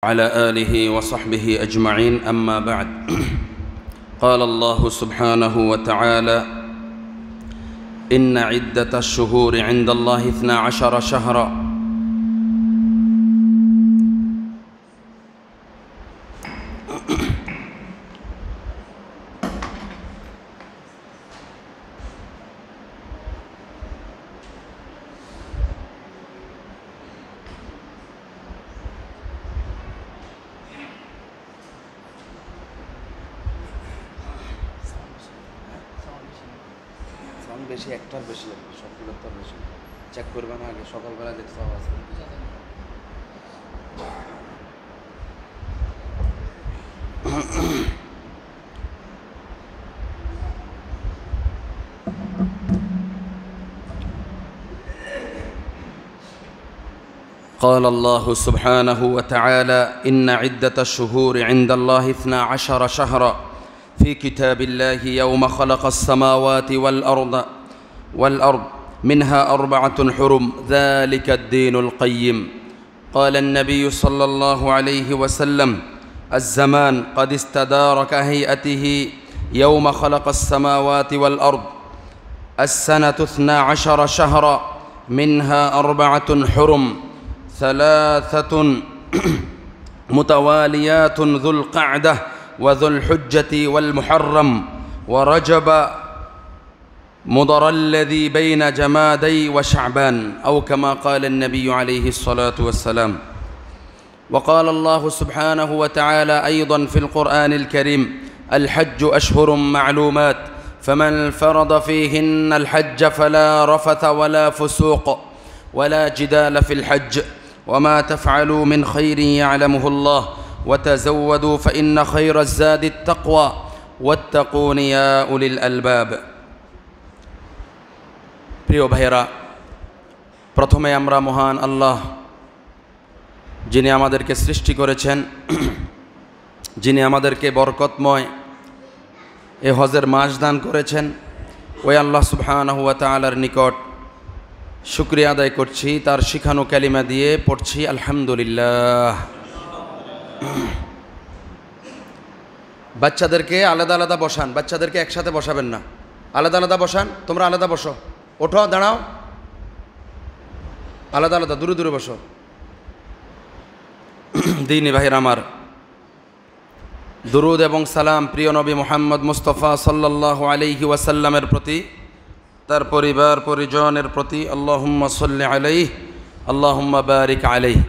على آله وصحبه أجمعين أما بعد قال الله سبحانه وتعالى إن عدة الشهور عند الله 12 شهرا বেশি একটার বেশি লাগবে সবগুলোর তো বেশি চেক করবে না আগে সকালবেলা দেখতে আওয়াজ قال الله سبحانه وتعالى إن عدة الشهور عند الله 12 شهرا في كتاب الله يوم خلق السماوات والأرض منها 4 حرم ذلك الدين القيم قال النبي صلى الله عليه وسلم الزمان قد استدار كهيئته يوم خلق السماوات والأرض السنة 12 شهرا منها 4 حرم 3 متواليات ذو القعدة وذو الحجة والمحرم ورجب مضر الذي بين جمادي وشعبان أو كما قال النبي عليه الصلاة والسلام وقال الله سبحانه وتعالى أيضا في القرآن الكريم الحج أشهر معلومات فمن فرض فيهن الحج فلا رفث ولا فسوق ولا جدال في الحج وما تفعلوا من خير يعلمه الله وتزودوا فإن خير الزاد التقوى واتقون يا أولي الألباب প্রিয় ভাইয়েরা, প্রথমে আমরা মহান আল্লাহ যিনি আমাদেরকে সৃষ্টি করেছেন, যিনি আমাদেরকে বরকতময় এ হজের মাস দান করেছেন, ওই আল্লাহ সুবহানাহু ওয়া তাআলার নিকট শুকরিয়া আদায় করছি। তার শিখানো কালিমা দিয়ে পড়ছি আলহামদুলিল্লাহ। বাচ্চাদেরকে আলাদা আলাদা বসান, বাচ্চাদেরকে একসাথে বসাবেন না, আলাদা আলাদা বসান। তোমরা আলাদা বসো, ওঠো, দাঁড়াও, আলাদা আলাদা দূরে দূরে বসো। দিনী ভাইয়ের আমার, দুরুদ এবং সালাম প্রিয় নবী মুহাম্মদ মুস্তাফা সাল্লাল্লাহু আলাইহি ওয়াসাল্লামের প্রতি, তার পরিবার পরিজনের প্রতি আল্লাহুম্মা সাল্লি আলাইহি আল্লাহুম্মা বারিক আলাইহি।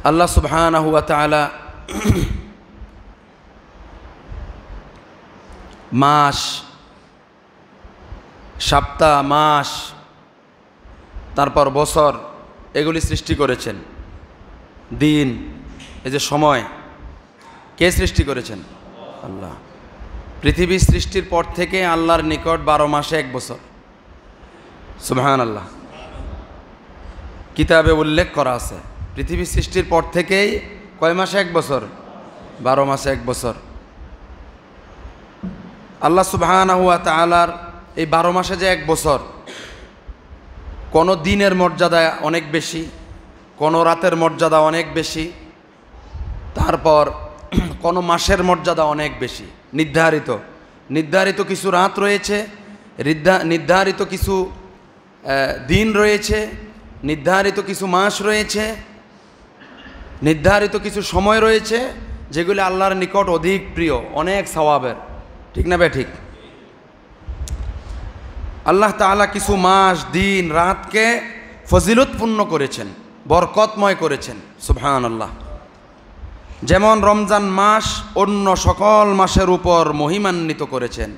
আল্লাহ সুবহানাহু ওয়া তাআলা মাস, সপ্তাহ, মাস, তারপর বছর এগুলি সৃষ্টি করেছেন। দিন, এই যে সময়, কে সৃষ্টি করেছেন? আল্লাহ। পৃথিবী সৃষ্টির পর থেকে আল্লাহর নিকট 12 মাসে 1 বছর। সুবহানাল্লাহ। কিতাবে উল্লেখ করা আছে পৃথিবী সৃষ্টির পর থেকেই কয় মাসে 1 বছর? 12 মাসে 1 বছর। আল্লাহ সুবহানাহু ওয়া তাআলার এই 12 মাসে যে 1 বছর, কোনো দিনের মর্যাদা অনেক বেশি, কোনো রাতের মর্যাদা অনেক বেশি, তারপর কোনো মাসের মর্যাদা অনেক বেশি। নির্ধারিত কিছু রাত রয়েছে, নির্ধারিত কিছু দিন রয়েছে, নির্ধারিত কিছু মাস রয়েছে, নির্ধারিত কিছু সময় রয়েছে, যেগুলি আল্লাহর নিকট অধিক প্রিয়, অনেক সওয়াবের। ঠিক না বে ঠিক? আল্লাহ তাআলা কিছু মাস, দিন, রাতকে ফজিলতপূর্ণ করেছেন, বরকতময় করেছেন। সুবহানাল্লাহ। যেমন রমজান মাস অন্য সকল মাসের উপর মহিমান্বিত করেছেন,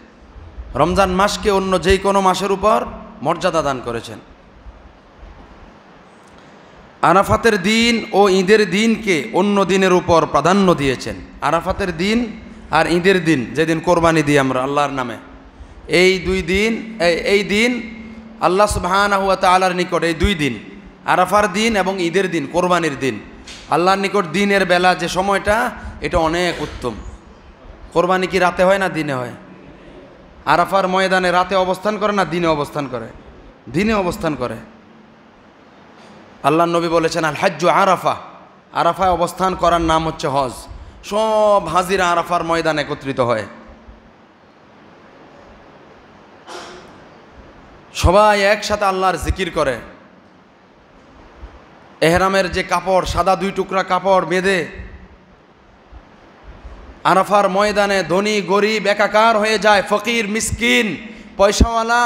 রমজান মাসকে অন্য যে কোনো মাসের উপর মর্যাদা দান করেছেন। আরাফাতের দিন ও ঈদের দিনকে অন্য দিনের উপর প্রাধান্য দিয়েছেন। আরাফাতের দিন আর ঈদের দিন, যেদিন কোরবানি দিই আমরা আল্লাহর নামে, এই দিন আল্লাহ সুবহানাহু ওয়া তাআলার নিকট, এই 2 দিন, আরাফার দিন এবং ঈদের দিন, কোরবানির দিন, আল্লাহর নিকট দিনের বেলা যে সময়টা, এটা অনেক উত্তম। কোরবানি কি রাতে হয় না দিনে হয়? আরাফার ময়দানে রাতে অবস্থান করে না দিনে অবস্থান করে? দিনে অবস্থান করে। আল্লাহ নবী বলেছেন আল হাজ্জু আরাফা, আরাফায় অবস্থান করার নাম হচ্ছে হজ। সব হাজিরা আরাফার ময়দানে একত্রিত হয়, সবাই একসাথে আল্লাহর জিকির করে। এহরামের যে কাপড়, সাদা 2 টুকরা কাপড় বেঁধে আরাফার ময়দানে ধনী গরিব একাকার হয়ে যায়, ফকির মিসকিন পয়সাওয়ালা,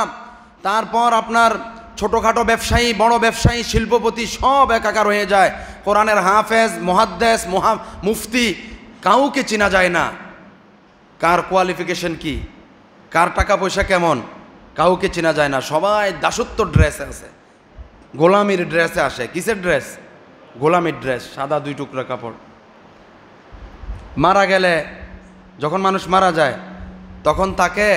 তারপর আপনার ছোটোখাটো ব্যবসায়ী বড় ব্যবসায়ী শিল্পপতি সব একাকার হয়ে যায়। কোরআনের হাফেজ মুহাদ্দিস মুফতি কাউকে চেনা যায় না, কার কোয়ালিফিকেশন কি, কার টাকা পয়সা কেমন, কাউকে চেনা যায় না। সবাই দাসত্ব ড্রেসে আছে, গোলামির ড্রেসে আসে। কিসের ড্রেস? গোলামির ড্রেস, সাদা 2 টুকরা কাপড়। মারা গেলে, যখন মানুষ মারা যায় তখন তাকে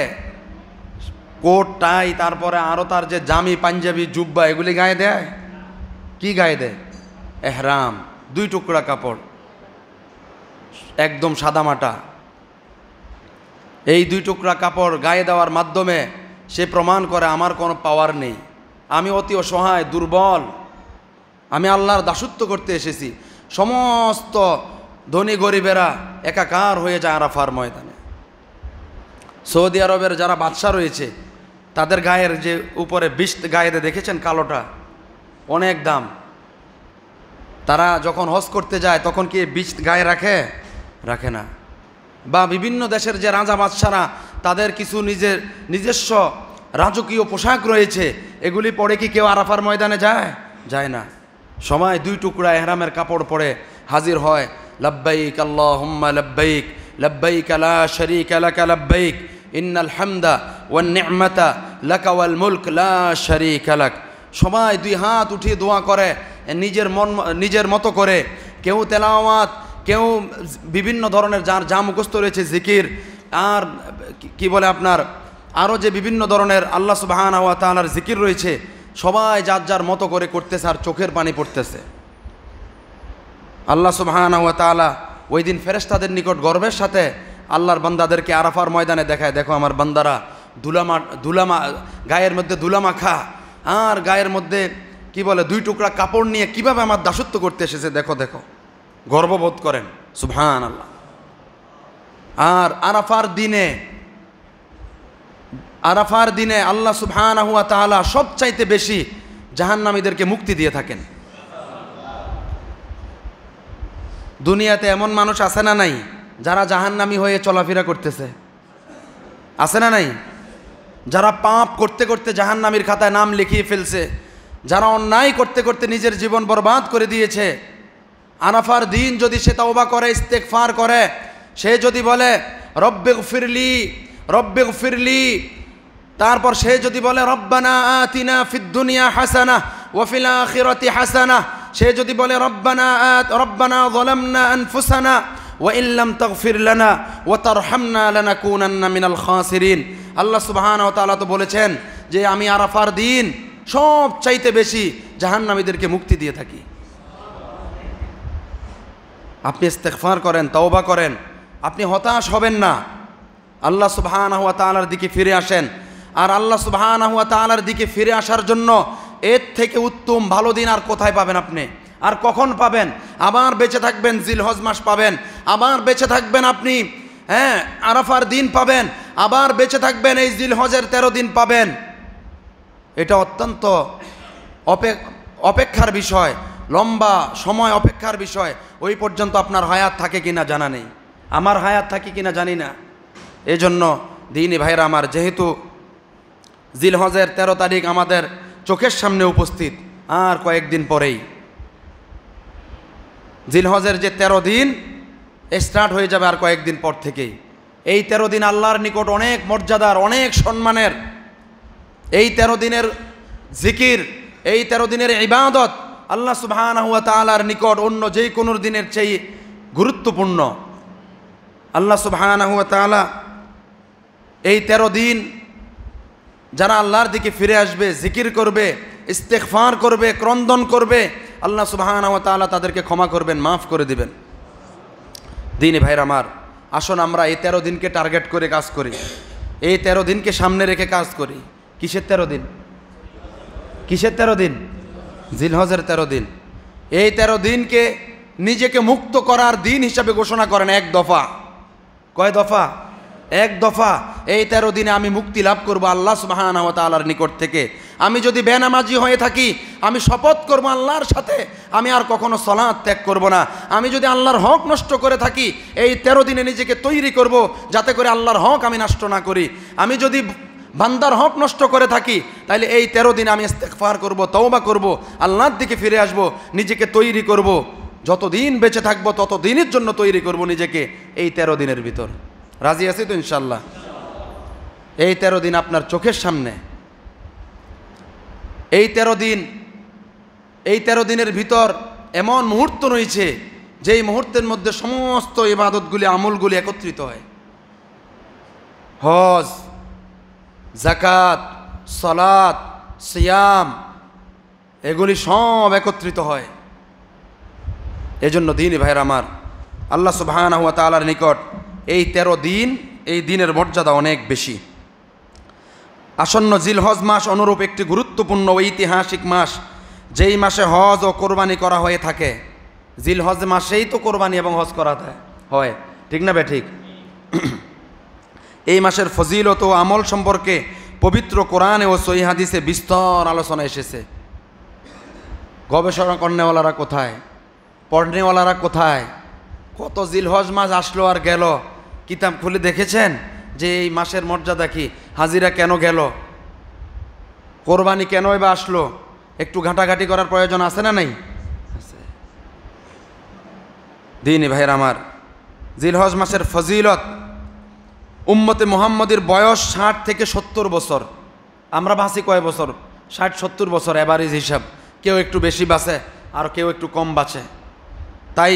কোট টাই, তারপরে আরও তার যে জামি পাঞ্জাবি জুব্বা এগুলি গায়ে দেয়। কি গায়ে দেয়? এহরাম, 2 টুকরা কাপড়, একদম সাদামাটা। এই 2 টুকরা কাপড় গায়ে দেওয়ার মাধ্যমে সে প্রমাণ করে আমার কোনো পাওয়ার নেই, আমি অতি অসহায় দুর্বল, আমি আল্লাহর দাসত্ব করতে এসেছি। সমস্ত ধনী গরিবেরা একাকার হয়ে যায় আরাফার ময়দানে। সৌদি আরবের যারা বাদশা রয়েছে তাদের গায়ের যে উপরে বিষ্ট গায়ে দেখেছেন কালোটা, অনেক দাম। তারা যখন হজ করতে যায় তখন কি বিষ্ট গায়ে রাখে? রাখে না। বা বিভিন্ন দেশের যে রাজা বাদশারা তাদের কিছু নিজস্ব রাজকীয় পোশাক রয়েছে, এগুলি পরে কি কেউ আরাফার ময়দানে যায়? যায় না। সবাই 2 টুকরা এহরামের কাপড় পরে হাজির হয়। লব্বাইক আল্লাহুম্মা লব্বাইক, লব্বাইক লা শারীকা লাকা লব্বাইক, ইন্নাল হামদা ওয়ান নি'মাতা লাকা ওয়াল মুলক লা শারীকা লাক। সবাই 2 হাত উঠিয়ে দোয়া করে নিজের মতো করে। কেউ তেলাওয়াত, কেউ বিভিন্ন ধরনের যার যা মুখস্থ রয়েছে জিকির, আর কি বলে আপনার আরও যে বিভিন্ন ধরনের আল্লাহ সুবহানাহু ওয়া তাআলার জিকির রয়েছে, সবাই যার যার মতো করে করতেছে আর চোখের পানি পড়তেছে। আল্লাহ সুবহানাহু ওয়া তাআলা ওই দিন ফেরেশতাদের নিকট গর্বের সাথে আল্লাহর বান্দাদেরকে আরাফার ময়দানে দেখায়, দেখো আমার বান্দারা ধুলামা গায়ের মধ্যে ধুলামাখা আর গায়ের মধ্যে কি বলে 2 টুকরা কাপড় নিয়ে কিভাবে আমার দাসত্ব করতে এসেছে, দেখো দেখো, গর্ববোধ করেন। সুবহানাল্লাহ। আর আরাফার দিনে আল্লাহ সুবহানাহু ওয়া তাআলা সবচাইতে বেশি জাহান্নামীদেরকে মুক্তি দিয়ে থাকেন। দুনিয়াতে এমন মানুষ আছে না নাই যারা জাহান্নামী হয়ে চলাফেরা করতেছে? আছে না নাই? যারা পাপ করতে করতে জাহান্নামীর খাতায় নাম লিখিয়ে ফেলছে, যারা অন্যায় করতে করতে নিজের জীবন বরবাদ করে দিয়েছে। আরাফার দিন যদি সে তওবা করে, ইস্তেগফার করে, সে যদি বলে রব্বিগফিরলি রব্বিগফিরলি, তারপর সে যদি বলে রব্বানা আতিনা ফিদ দুনিয়া হাসানাহ ওয়া ফিল আখিরাতি হাসানাহ, সে যদি বলে রব্বানা যালামনা আনফুসানা ওয়া ইল্লাম তাগফির লানা ওয়া তারহামনা লানাকুনান্না মিনাল খাসিরিন। আল্লাহ সুবহানাহু ওয়া তাআলা তো বলেছেন যে আমি আরাফার দিন সব চাইতে বেশি জাহান্নামীদেরকে মুক্তি দিয়ে থাকি। আপনি ইস্তেগফার করেন, তওবা করেন, আপনি হতাশ হবেন না, আল্লাহ সুবহানাহু ওয়া তাআলার দিকে ফিরে আসেন। আর আল্লাহ সুবহানাহু ওয়া তাআলার দিকে ফিরে আসার জন্য এর থেকে উত্তম ভালো দিন আর কোথায় পাবেন আপনি? আর কখন পাবেন? আবার বেঁচে থাকবেন, জিলহজ মাস পাবেন, আবার বেঁচে থাকবেন আপনি আরাফার দিন পাবেন, আবার বেঁচে থাকবেন এই জিলহজের 13 দিন পাবেন। এটা অত্যন্ত অপেক্ষার বিষয়, লম্বা সময় অপেক্ষার বিষয়। ওই পর্যন্ত আপনার হায়াত থাকে কিনা জানা নেই, আমার হায়াত থাকে কিনা জানি না। এই জন্য দিনী ভাইরা আমার, যেহেতু জিলহজের 13 তারিখ আমাদের চোখের সামনে উপস্থিত, আর কয়েকদিন পরেই জিলহজের যে 13 দিন স্টার্ট হয়ে যাবে আর কয়েকদিন পর থেকেই। এই 13 দিন আল্লাহর নিকট অনেক মর্যাদার, অনেক সম্মানের। এই 13 দিনের জিকির, এই 13 দিনের ইবাদত আল্লাহ সুবহানাহু ওয়া তাআলার নিকট অন্য যে কোনো দিনের চেয়ে গুরুত্বপূর্ণ। আল্লাহ সুবহানাহু ওয়া তাআলা এই 13 দিন যারা আল্লাহর দিকে ফিরে আসবে, জিকির করবে, ইস্তেগফার করবে, ক্রন্দন করবে, আল্লাহ সুবহানাহু ওয়া তাআলা তাদেরকে ক্ষমা করবেন, মাফ করে দিবেন। দিনী ভাইরা আমার, আসুন আমরা এই 13 দিনকে টার্গেট করে কাজ করি, এই 13 দিনকে সামনে রেখে কাজ করি। কিসের 13 দিন? কিসের 13 দিন? জিলহজের 13 দিন। এই 13 দিনকে নিজেকে মুক্ত করার দিন হিসাবে ঘোষণা করেন এক দফা। কয় দফা? এক দফা। এই 13 দিনে আমি মুক্তি লাভ করব আল্লাহ সুবহানাহু ওয়া তাআলার নিকট থেকে। আমি যদি বেনামাজি হয়ে থাকি, আমি শপথ করব আল্লাহর সাথে আমি আর কখনো সালাত ত্যাগ করব না। আমি যদি আল্লাহর হক নষ্ট করে থাকি, এই 13 দিনে নিজেকে তৈরি করব যাতে করে আল্লাহর হক আমি নষ্ট না করি। আমি যদি বান্দার হক নষ্ট করে থাকি, তাহলে এই 13 দিনে আমি ইস্তেগফার করব, তওবা করব, আল্লাহর দিকে ফিরে আসব, নিজেকে তৈরি করব। যতদিন বেঁচে থাকবো তত দিনের জন্য তৈরি করব নিজেকে এই 13 দিনের ভিতর। রাজি আছি তো ইনশাল্লাহ? এই 13 দিন আপনার চোখের সামনে। এই 13 দিনের ভিতর এমন মুহূর্ত রয়েছে যেই মুহূর্তের মধ্যে সমস্ত ইবাদতগুলি, আমলগুলি একত্রিত হয়। হজ, যাকাত, সালাত, সিয়াম, এগুলি সব একত্রিত হয়। এজন্য দিনই ভাইরা আমার, আল্লাহ সুবহানাহু ওয়া তাআলার নিকট এই 13 দিন, এই দিনের মর্যাদা অনেক বেশি। আসন্ন জিলহজ মাস অনুরূপ একটি গুরুত্বপূর্ণ ঐতিহাসিক মাস, যেই মাসে হজ ও কোরবানি করা হয়ে থাকে। জিলহজ মাসেই তো কোরবানি এবং হজ করা হয়, ঠিক না ঠিক? এই মাসের ফজিলত ও আমল সম্পর্কে পবিত্র কোরআনে ও সহিহ হাদিসে বিস্তর আলোচনা এসেছে। গবেষণা করনেওয়ালারা কোথায়, পড়নেওয়ালারা কোথায়? কত জিলহজ মাস আসলো আর গেল, কিতাব খুলে দেখেছেন যে এই মাসের মর্যাদা কি? হাজিরা কেন গেল? কোরবানি কেনই বা আসলো? একটু ঘাটাঘাটি করার প্রয়োজন আছে না নাই? আছে। দিনী ভাইয়ের আমার, জিলহজ মাসের ফজিলত, উম্মতে মুহাম্মদের বয়স 60 থেকে 70 বছর। আমরা বাঁচি কয় বছর? 60-70 বছর এভারেজ হিসাব। কেউ একটু বেশি বাঁচে আর কেউ একটু কম বাঁচে। তাই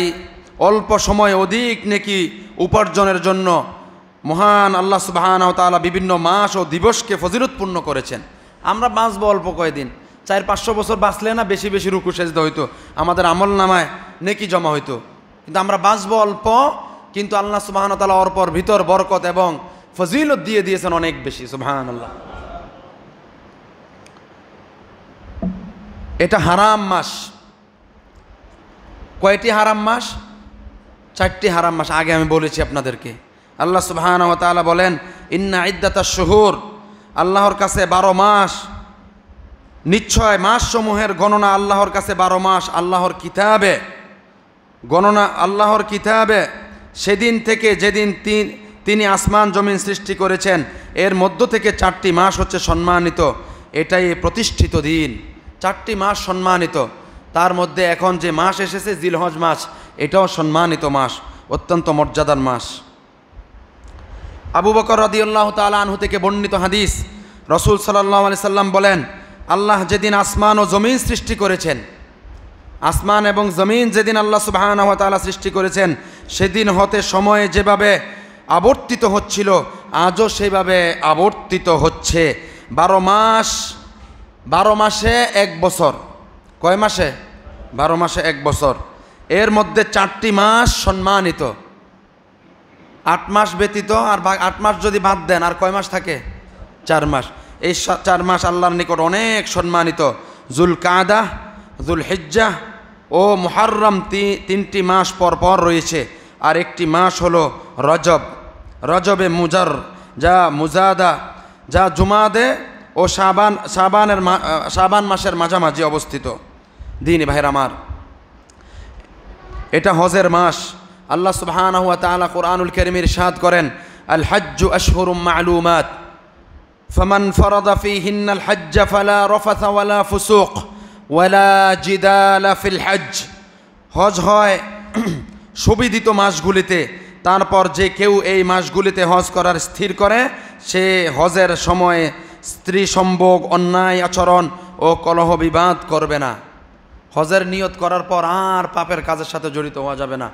অল্প সময় অধিক নেকি উপার্জনের জন্য মহান আল্লাহ সুবহানাহু ওয়া তাআলা বিভিন্ন মাস ও দিবসকে ফজিলতপূর্ণ করেছেন। আমরা বাঁচবো অল্প কয়দিন, 400-500 বছর বাঁচলে না বেশি বেশি রুকু সেজদা হইতো, আমাদের আমল নামায় নেকি জমা হইতো। কিন্তু আমরা বাঁচবো অল্প, কিন্তু আল্লাহ সুবহানাহু ওয়া তাআলা অল্পর ভিতর বরকত এবং ফজিলত দিয়ে দিয়েছেন অনেক বেশি। সুবহানাল্লাহ। এটা হারাম মাস। কয়টি হারাম মাস? 4টি হারাম মাস। আগে আমি বলেছি আপনাদেরকে। আল্লাহ সুবহানাহু ওয়া তাআলা বলেন, ইন্না ইদ্দাতাশ শুহুর, আল্লাহর কাছে 12 মাস, নিশ্চয় মাসসমূহের গণনা আল্লাহর কাছে 12 মাস। আল্লাহর কিতাবে গণনা, আল্লাহর কিতাবে সেদিন থেকে যেদিন তিনি আসমান জমিন সৃষ্টি করেছেন, এর মধ্য থেকে 4টি মাস হচ্ছে সম্মানিত। এটাই প্রতিষ্ঠিত দিন। 4টি মাস সম্মানিত। তার মধ্যে এখন যে মাস এসেছে জিলহজ মাস, এটাও সম্মানিত মাস, অত্যন্ত মর্যাদার মাস। আবু বকর রাদিয়াল্লাহু তাআলা আনহু থেকে বর্ণিত হাদিস, রাসূল সাল্লাল্লাহু আলাইহি সাল্লাম বলেন, আল্লাহ যেদিন আসমান ও জমিন সৃষ্টি করেছেন, আসমান এবং জমিন যেদিন আল্লাহ সুবহানাহু ওয়া তাআলা সৃষ্টি করেছেন, সেদিন হতে সময়ে যেভাবে আবর্তিত হচ্ছিল, আজও সেভাবে আবর্তিত হচ্ছে। 12 মাসে 1 বছর। কয় মাসে? 12 মাসে 1 বছর। এর মধ্যে 4টি মাস সম্মানিত। 8 মাস ব্যতীত, আর 8 মাস যদি বাদ দেন আর কয় মাস থাকে? 4 মাস। এই 4 মাস আল্লাহর নিকট অনেক সম্মানিত। যুলকাদা, যুলহিজ্জাহ ও মুহররম, 3টি মাস পর পর রয়েছে। আর একটি মাস হলো রজব। রজবে মুজার, যা মুজাদা, যা জুমাদে ও শাবান মাসের মাঝামাঝি অবস্থিত। দিনী ভাইয়ের আমার, এটা হজের মাস। আল্লাহ সুবহানাহু ওয়া তাআলা কুরআনুল কারীমে ইরশাদ করেন, আল হজ্জু আশহুরুম মা'লুমাত ফামান ফারাদা ফীহিন্নাল হজ্জ ফালা রাফাথা ওয়ালা ফুসুক ওয়ালা জিদালা ফিল হজ্জ। হজ হয় সুবিদিত মাসগুলিতে, তারপর যে কেউ এই মাসগুলিতে হজ করার স্থির করে, সে হজের সময়ে স্ত্রী সম্ভোগ, অন্যায় আচরণ ও কলহ বিবাদ করবে না। হজের নিয়ত করার পর আর পাপের কাজের সাথে জড়িত হওয়া যাবে না।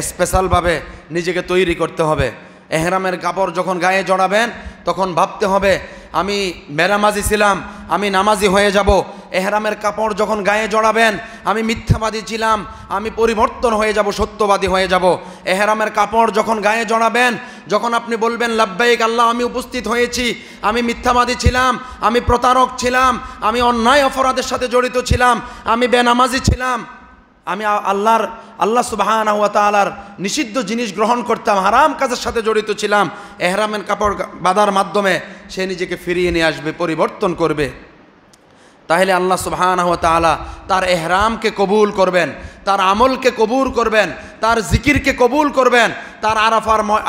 স্পেশালভাবে নিজেকে তৈরি করতে হবে। এহরামের কাপড় যখন গায়ে জড়াবেন, তখন ভাবতে হবে আমি বেনামাজি ছিলাম, আমি নামাজি হয়ে যাব। এহরামের কাপড় যখন গায়ে জড়াবেন, আমি মিথ্যাবাদী ছিলাম, আমি পরিবর্তন হয়ে যাব, সত্যবাদী হয়ে যাব। এহরামের কাপড় যখন গায়ে জড়াবেন, যখন আপনি বলবেন লাব্বাইক আল্লাহ, আমি উপস্থিত হয়েছি, আমি মিথ্যাবাদী ছিলাম, আমি প্রতারক ছিলাম, আমি অন্যায় অপরাধের সাথে জড়িত ছিলাম, আমি বেনামাজি ছিলাম, আমি আল্লাহ সুবহানাহু ওয়া তাআলার নিষিদ্ধ জিনিস গ্রহণ করতাম, হারাম কাজের সাথে জড়িত ছিলাম, এহরামের কাপড় বাঁধার মাধ্যমে সে নিজেকে ফিরিয়ে নিয়ে আসবে, পরিবর্তন করবে। তাহলে আল্লাহ সুবহানাহু ওয়া তাআলা তার এহরামকে কবুল করবেন, তার আমলকে কবুল করবেন, তার জিকিরকে কবুল করবেন, তার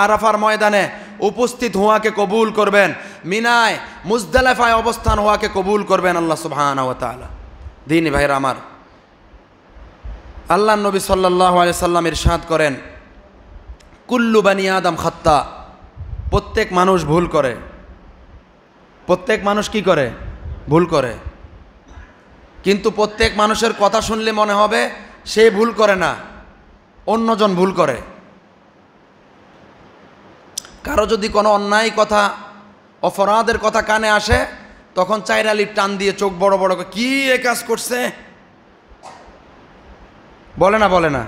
আরাফার ময়দানে উপস্থিত হওয়াকে কবুল করবেন, মিনায় মুজদালিফায় অবস্থান হওয়াকে কবুল করবেন আল্লাহ সুবহানাহু ওয়া তাআলা। দিনী ভাইরা আমার, আল্লাহ নবী সাল্লাল্লাহু আলাইহি সাল্লাম ইরশাদ করেন, কুল্লু বানি আদম খাত্তা, প্রত্যেক মানুষ ভুল করে। প্রত্যেক মানুষ কি করে? ভুল করে। কিন্তু প্রত্যেক মানুষের কথা শুনলে মনে হবে সে ভুল করে না, অন্যজন ভুল করে। কারো যদি কোনো অন্যায় কথা, অপরাধের কথা কানে আসে, তখন চাইরালির টান দিয়ে চোখ বড় বড় করে, কি এ কাজ করছে, বলে না।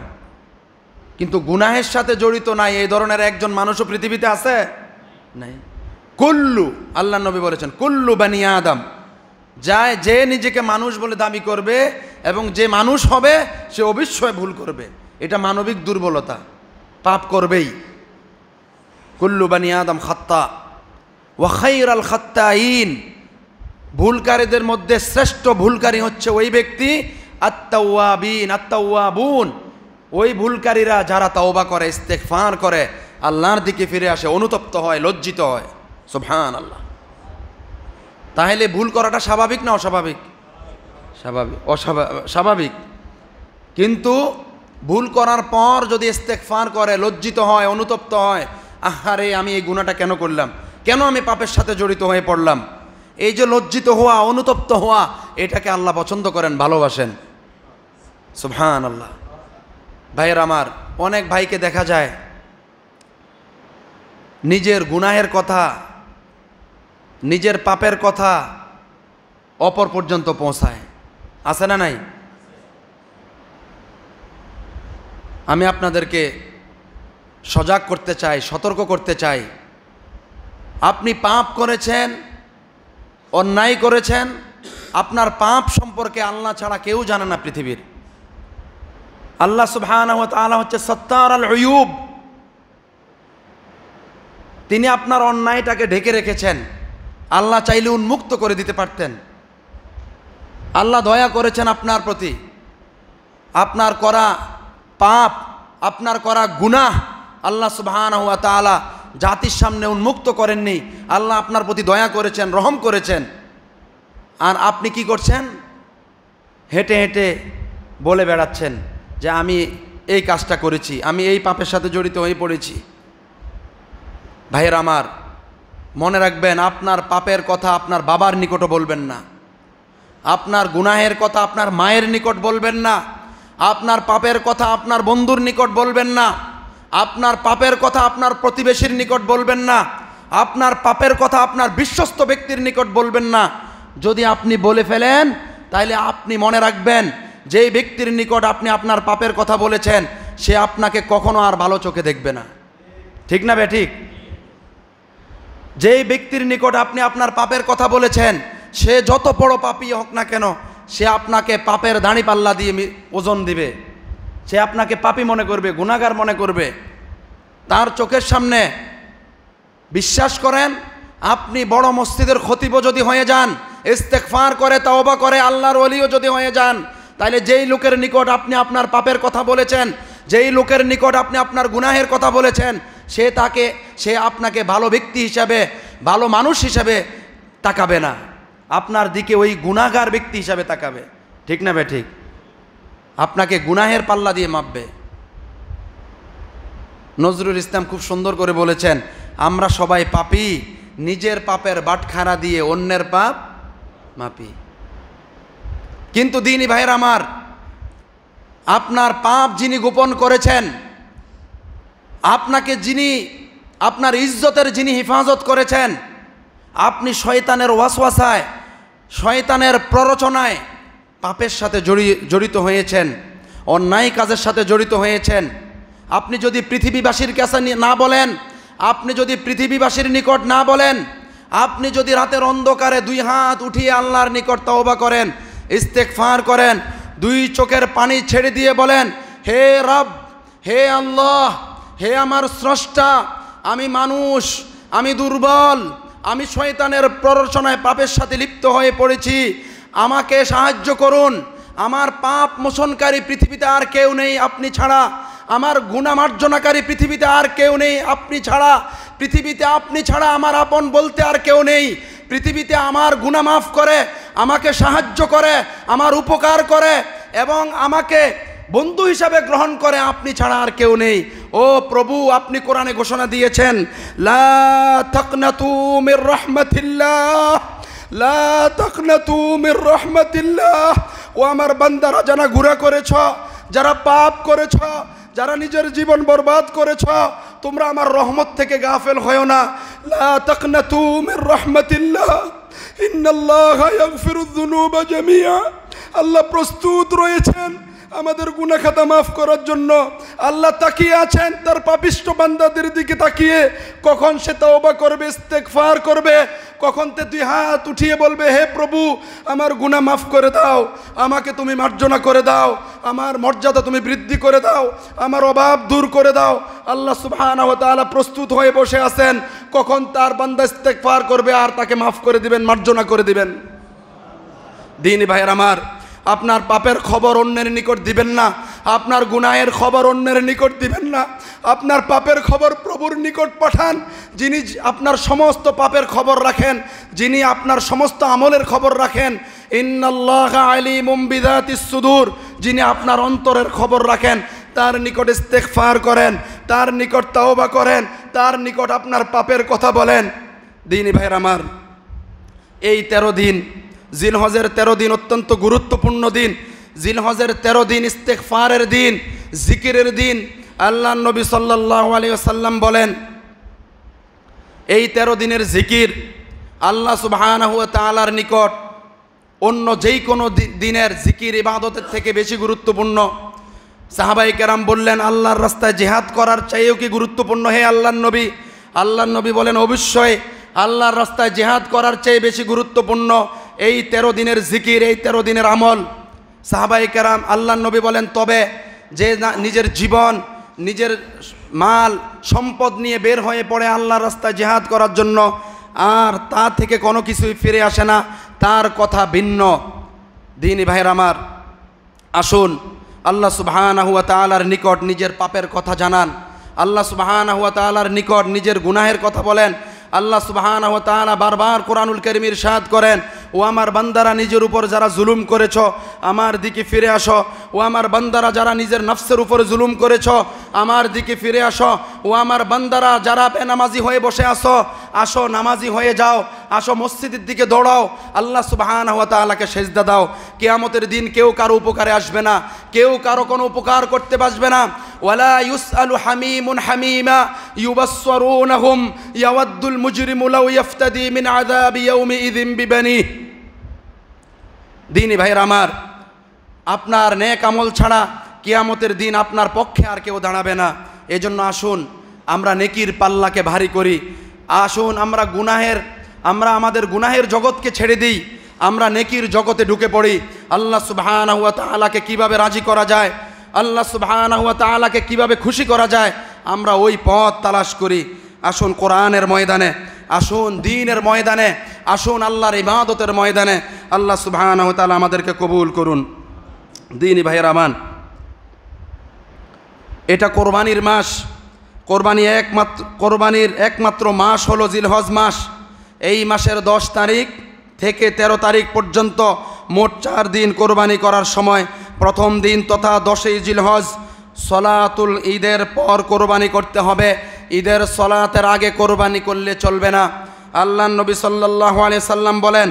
কিন্তু গুনাহের সাথে জড়িত নাই এই ধরনের একজন মানুষও পৃথিবীতে আছে? নাই। কুল্লু, আল্লাহ নবী বলেছেন, কুল্লু বানি আদম, যে নিজেকে মানুষ বলে দাবি করবে এবং যে মানুষ হবে সে অবশ্যই ভুল করবে। এটা মানবিক দুর্বলতা, পাপ করবেই। কুল্লু বানি আদম খাত্তা ওয়া খায়রুল খাত্তাইন, ভুলকারীদের মধ্যে শ্রেষ্ঠ ভুলকারী হচ্ছে ওই ব্যক্তি আত-তাওয়াবুন, ওই ভুলকারীরা যারা তওবা করে, ইস্তেগফার করে, আল্লাহর দিকে ফিরে আসে, অনুতপ্ত হয়, লজ্জিত হয়। সুবহানাল্লাহ। তাহলে ভুল করাটা স্বাভাবিক না অস্বাভাবিক? স্বাভাবিক। কিন্তু ভুল করার পর যদি ইস্তেগফার করে, লজ্জিত হয়, অনুতপ্ত হয়, আহারে আমি এই গুনাহটা কেন করলাম, কেন আমি পাপের সাথে জড়িত হয়ে পড়লাম, এই যে লজ্জিত হওয়া, অনুতপ্ত হওয়া, এটাকে আল্লাহ পছন্দ করেন, ভালোবাসেন। সুবহানাল্লাহ। ভাইয়ের আমার, অনেক ভাইকে দেখা যায় নিজের গুনাহের কথা, নিজের পাপের কথা অপর পর্যন্ত পৌঁছায়, আছে না নাই? আমি আপনাদেরকে সজাগ করতে চাই, সতর্ক করতে চাই। আপনি পাপ করেছেন, অন্যায় করেছেন, আপনার পাপ সম্পর্কে আল্লাহ ছাড়া কেউ জানে না পৃথিবীর। আল্লাহ সুবহানাহু ওয়া তাআলা হচ্ছে সত্তার আল উয়ুব। তিনি আপনার অন্যায়টাকে ঢেকে রেখেছেন, আল্লাহ চাইলে উন্মুক্ত করে দিতে পারতেন। আল্লাহ দয়া করেছেন আপনার প্রতি, আপনার করা পাপ, আপনার করা গুনাহ আল্লাহ সুবহানাহু ওয়া তাআলা জাতির সামনে উন্মুক্ত করেননি। আল্লাহ আপনার প্রতি দয়া করেছেন, রহম করেছেন। আর আপনি কি করছেন? হেঁটে হেঁটে বলে বেড়াচ্ছেন যে আমি এই কাজটা করেছি, আমি এই পাপের সাথে জড়িত হয়ে পড়েছি। ভাইয়ের আমার, মনে রাখবেন, আপনার পাপের কথা আপনার বাবার নিকটও বলবেন না, আপনার গুনাহের কথা আপনার মায়ের নিকট বলবেন না, আপনার পাপের কথা আপনার বন্ধুর নিকট বলবেন না, আপনার পাপের কথা আপনার প্রতিবেশীর নিকট বলবেন না, আপনার পাপের কথা আপনার বিশ্বস্ত ব্যক্তির নিকট বলবেন না। যদি আপনি বলে ফেলেন, তাহলে আপনি মনে রাখবেন, যেই ব্যক্তির নিকট আপনি আপনার পাপের কথা বলেছেন, সে আপনাকে কখনো আর ভালো চোখে দেখবে না। ঠিক না ঠিক? যেই ব্যক্তির নিকট আপনি আপনার পাপের কথা বলেছেন, সে যত বড় পাপী হোক না কেন, সে আপনাকে পাপের দাঁড়িপাল্লা দিয়ে ওজন দিবে। সে আপনাকে পাপী মনে করবে, গুনাহগার মনে করবে। তার চোখের সামনে, বিশ্বাস করেন, আপনি বড় মসজিদের খতিবও যদি হয়ে যান, ইস্তেগফার করে, তওবা করে, আল্লাহর ওলিও যদি হয়ে যান, তাহলে যেই লোকের নিকট আপনি আপনার পাপের কথা বলেছেন, যেই লোকের নিকট আপনি আপনার গুনাহের কথা বলেছেন, সে আপনাকে ভালো ব্যক্তি হিসাবে, ভালো মানুষ হিসাবে তাকাবে না, আপনার দিকে ওই গুনাহগার ব্যক্তি হিসাবে তাকাবে। ঠিক না ঠিক? আপনাকে গুনাহের পাল্লা দিয়ে মাপবে। নজরুল ইসলাম খুব সুন্দর করে বলেছেন, আমরা সবাই পাপী, নিজের পাপের বাটখারা দিয়ে অন্যের পাপ মাপি। কিন্তু দিনী ভাইয়ের আমার, আপনার পাপ যিনি গোপন করেছেন, আপনাকে যিনি, আপনার ইজ্জতের যিনি হেফাজত করেছেন, আপনি শয়তানের ওয়াসওয়াসায়, শয়তানের প্ররোচনায় পাপের সাথে জড়িত হয়েছেন, অন্যায় কাজের সাথে জড়িত হয়েছেন। আপনি যদি পৃথিবীবাসীর কাছে না বলেন, আপনি যদি পৃথিবীবাসীর নিকট না বলেন, আপনি যদি রাতের অন্ধকারে 2 হাত উঠিয়ে আল্লাহর নিকট তওবা করেন, ইস্তেগফার করেন, 2 চোখের পানি ছেড়ে দিয়ে বলেন, হে রব, হে আল্লাহ, হে আমার স্রষ্টা, আমি মানুষ, আমি দুর্বল, আমি শয়তানের প্ররোচনায় পাপের সাথে লিপ্ত হয়ে পড়েছি, আমাকে সাহায্য করুন, আমার পাপ মোচনকারী পৃথিবীতে আর কেউ নেই আপনি ছাড়া, আমার গুনাহ মার্জনাকারী পৃথিবীতে আর কেউ নেই আপনি ছাড়া, পৃথিবীতে আপনি ছাড়া আমার আপন বলতে আর কেউ নেই, পৃথিবীতে আমার গুনাহ মাফ করে, আমাকে সাহায্য করে, আমার উপকার করে এবং আমাকে বন্ধু হিসাবে গ্রহণ করে আপনি ছাড়া আর কেউ নেই। ও প্রভু, আপনি কোরআনে ঘোষণা দিয়েছেন, লা তাকনাতু মির রাহমাতিল্লাহ, লা তাকনাতু মির রাহমাতিল্লাহ। ও আমার বান্দারা, যারা গুনাহ করেছ, যারা পাপ করেছ, যারা নিজের জীবন বরবাদ করেছ, তোমরা আমার রহমত থেকে গাফেল হয়ো না। লা তাকনাতু মির রাহমাতিল্লাহ, ইন্নাল্লাহা ইয়াগফিরুয যুনুবা জামিআ। আল্লাহ প্রস্তুত রয়েছেন আমাদের গুনাহ খাতা মাফ করার জন্য। আল্লাহ তাকিয়ে আছেন তার পাপিষ্ঠ বান্দাদের দিকে তাকিয়ে, কখন সে তওবা করবে, ইস্তেগফার করবে, কখন তে 2 হাত উঠিয়ে বলবে, হে প্রভু, আমার গুনাহ মাফ করে দাও, আমাকে তুমি মার্জনা করে দাও, আমার মর্যাদা তুমি বৃদ্ধি করে দাও, আমার অভাব দূর করে দাও। আল্লাহ সুবহানাহু ওয়া তাআলা প্রস্তুত হয়ে বসে আছেন, কখন তার বান্দা ইস্তেগফার করবে আর তাকে মাফ করে দিবেন, মার্জনা করে দিবেন। দিনী ভাইয়ের আমার, আপনার পাপের খবর অন্যের নিকট দিবেন না, আপনার গুনাহের খবর অন্যের নিকট দিবেন না, আপনার পাপের খবর প্রভুর নিকট পাঠান, যিনি আপনার সমস্ত পাপের খবর রাখেন, যিনি আপনার সমস্ত আমলের খবর রাখেন। ইন্নাল্লাহা আলিমুম বিযাতিস সুদূর, যিনি আপনার অন্তরের খবর রাখেন, তার নিকট ইস্তেগফার করেন, তার নিকট তওবা করেন, তার নিকট আপনার পাপের কথা বলেন। দিনী ভাইয়ের আমার, এই 13 দিন, জিলহজের 13 দিন অত্যন্ত গুরুত্বপূর্ণ দিন। জিলহজের 13 দিন ইস্তেগফারের দিন, জিকিরের দিন। আল্লাহর নবী সাল্লাল্লাহু আলাইহি ওয়াসাল্লাম বলেন, এই 13 দিনের জিকির আল্লাহ সুবহানাহু ওয়া তাআলার নিকট অন্য যেই কোনো দিনের জিকির ইবাদতের থেকে বেশি গুরুত্বপূর্ণ। সাহাবায়ে কেরাম বললেন, আল্লাহর রাস্তায় জিহাদ করার চাইও কি গুরুত্বপূর্ণ হে আল্লাহর নবী? আল্লাহর নবী বলেন, অবশ্যই আল্লাহর রাস্তায় জিহাদ করার চেয়ে বেশি গুরুত্বপূর্ণ এই 13 দিনের জিকির, এই 13 দিনের আমল। সাহাবায়ে কেরাম, আল্লাহর নবী বলেন, তবে যে নিজের জীবন, নিজের মাল সম্পদ নিয়ে বের হয়ে পড়ে আল্লাহর রাস্তায় জিহাদ করার জন্য, আর তা থেকে কোনো কিছুই ফিরে আসে না, তার কথা ভিন্ন। দিনী ভাইয়ের আমার, আসুন আল্লাহ সুবহানাহু ওয়া তাআলার নিকট নিজের পাপের কথা জানান, আল্লাহ সুবহানাহু ওয়া তাআলার নিকট নিজের গুনাহের কথা বলেন। আল্লাহ সুবহানাহু ওয়া তাআলা বারবার কোরআনুল কারীমে ইরশাদ করেন, ও আমার বান্দারা, নিজের উপর যারা জুলুম করেছ আমার দিকে ফিরে আসো। ও আমার বান্দারা, যারা নিজের নফসের উপর জুলুম করেছ আমার দিকে ফিরে আসো। ও আমার বান্দারা, যারা বেনামাজি হয়ে বসে আসো, আসো নামাজি হয়ে যাও, আসো মসজিদের দিকে দৌড়াও, আল্লাহ সুবহানাহু ওয়া তাআলাকে সেজদা দাও। কিয়ামতের দিন কেউ কারো উপকারে আসবে না, কেউ কারো কোনো উপকার করতে পারবে না। ওয়ালা ইউসআলু হামিমুন হামিমা ইউবাসসিরুনহুম ইয়াওয়াদ্দুল মুজরিমু লাউ ইফতাদি মিন আযাবি ইয়াউমিইযিন বিবানিহি। দিনী ভাইয়ের আমার, আপনার নেক আমল ছাড়া কিয়ামতের দিন আপনার পক্ষে আর কেউ দাঁড়াবে না। এজন্য আসুন আমরা নেকির পাল্লাকে ভারী করি। আসুন আমরা আমাদের গুনাহের জগৎকে ছেড়ে দিই, আমরা নেকির জগতে ঢুকে পড়ি। আল্লাহ সুবহানাহু ওয়া তাআলাকে কিভাবে রাজি করা যায়, আল্লাহ সুবহানাহু ওয়া তাআলাকে কিভাবে খুশি করা যায়, আমরা ওই পথ তালাশ করি। আসুন কোরআনের ময়দানে, আসুন দ্বীনের ময়দানে, আসুন আল্লাহর ইবাদতের ময়দানে। আল্লাহ সুবহানাহু ওয়া তাআলা আমাদেরকে কবুল করুন। দ্বীনি ভাইয়ের আমান, এটা কোরবানির মাস। কোরবানির একমাত্র মাস হলো জিলহজ মাস। এই মাসের 10 তারিখ থেকে 13 তারিখ পর্যন্ত মোট 4 দিন কোরবানি করার সময়। প্রথম দিন তথা 10ই জিলহজ সলাতুল ঈদের পর কোরবানি করতে হবে। ঈদের সলাতের আগে কোরবানি করলে চলবে না। আল্লাহর নবী সাল্লাল্লাহু আলাইহি সাল্লাম বলেন,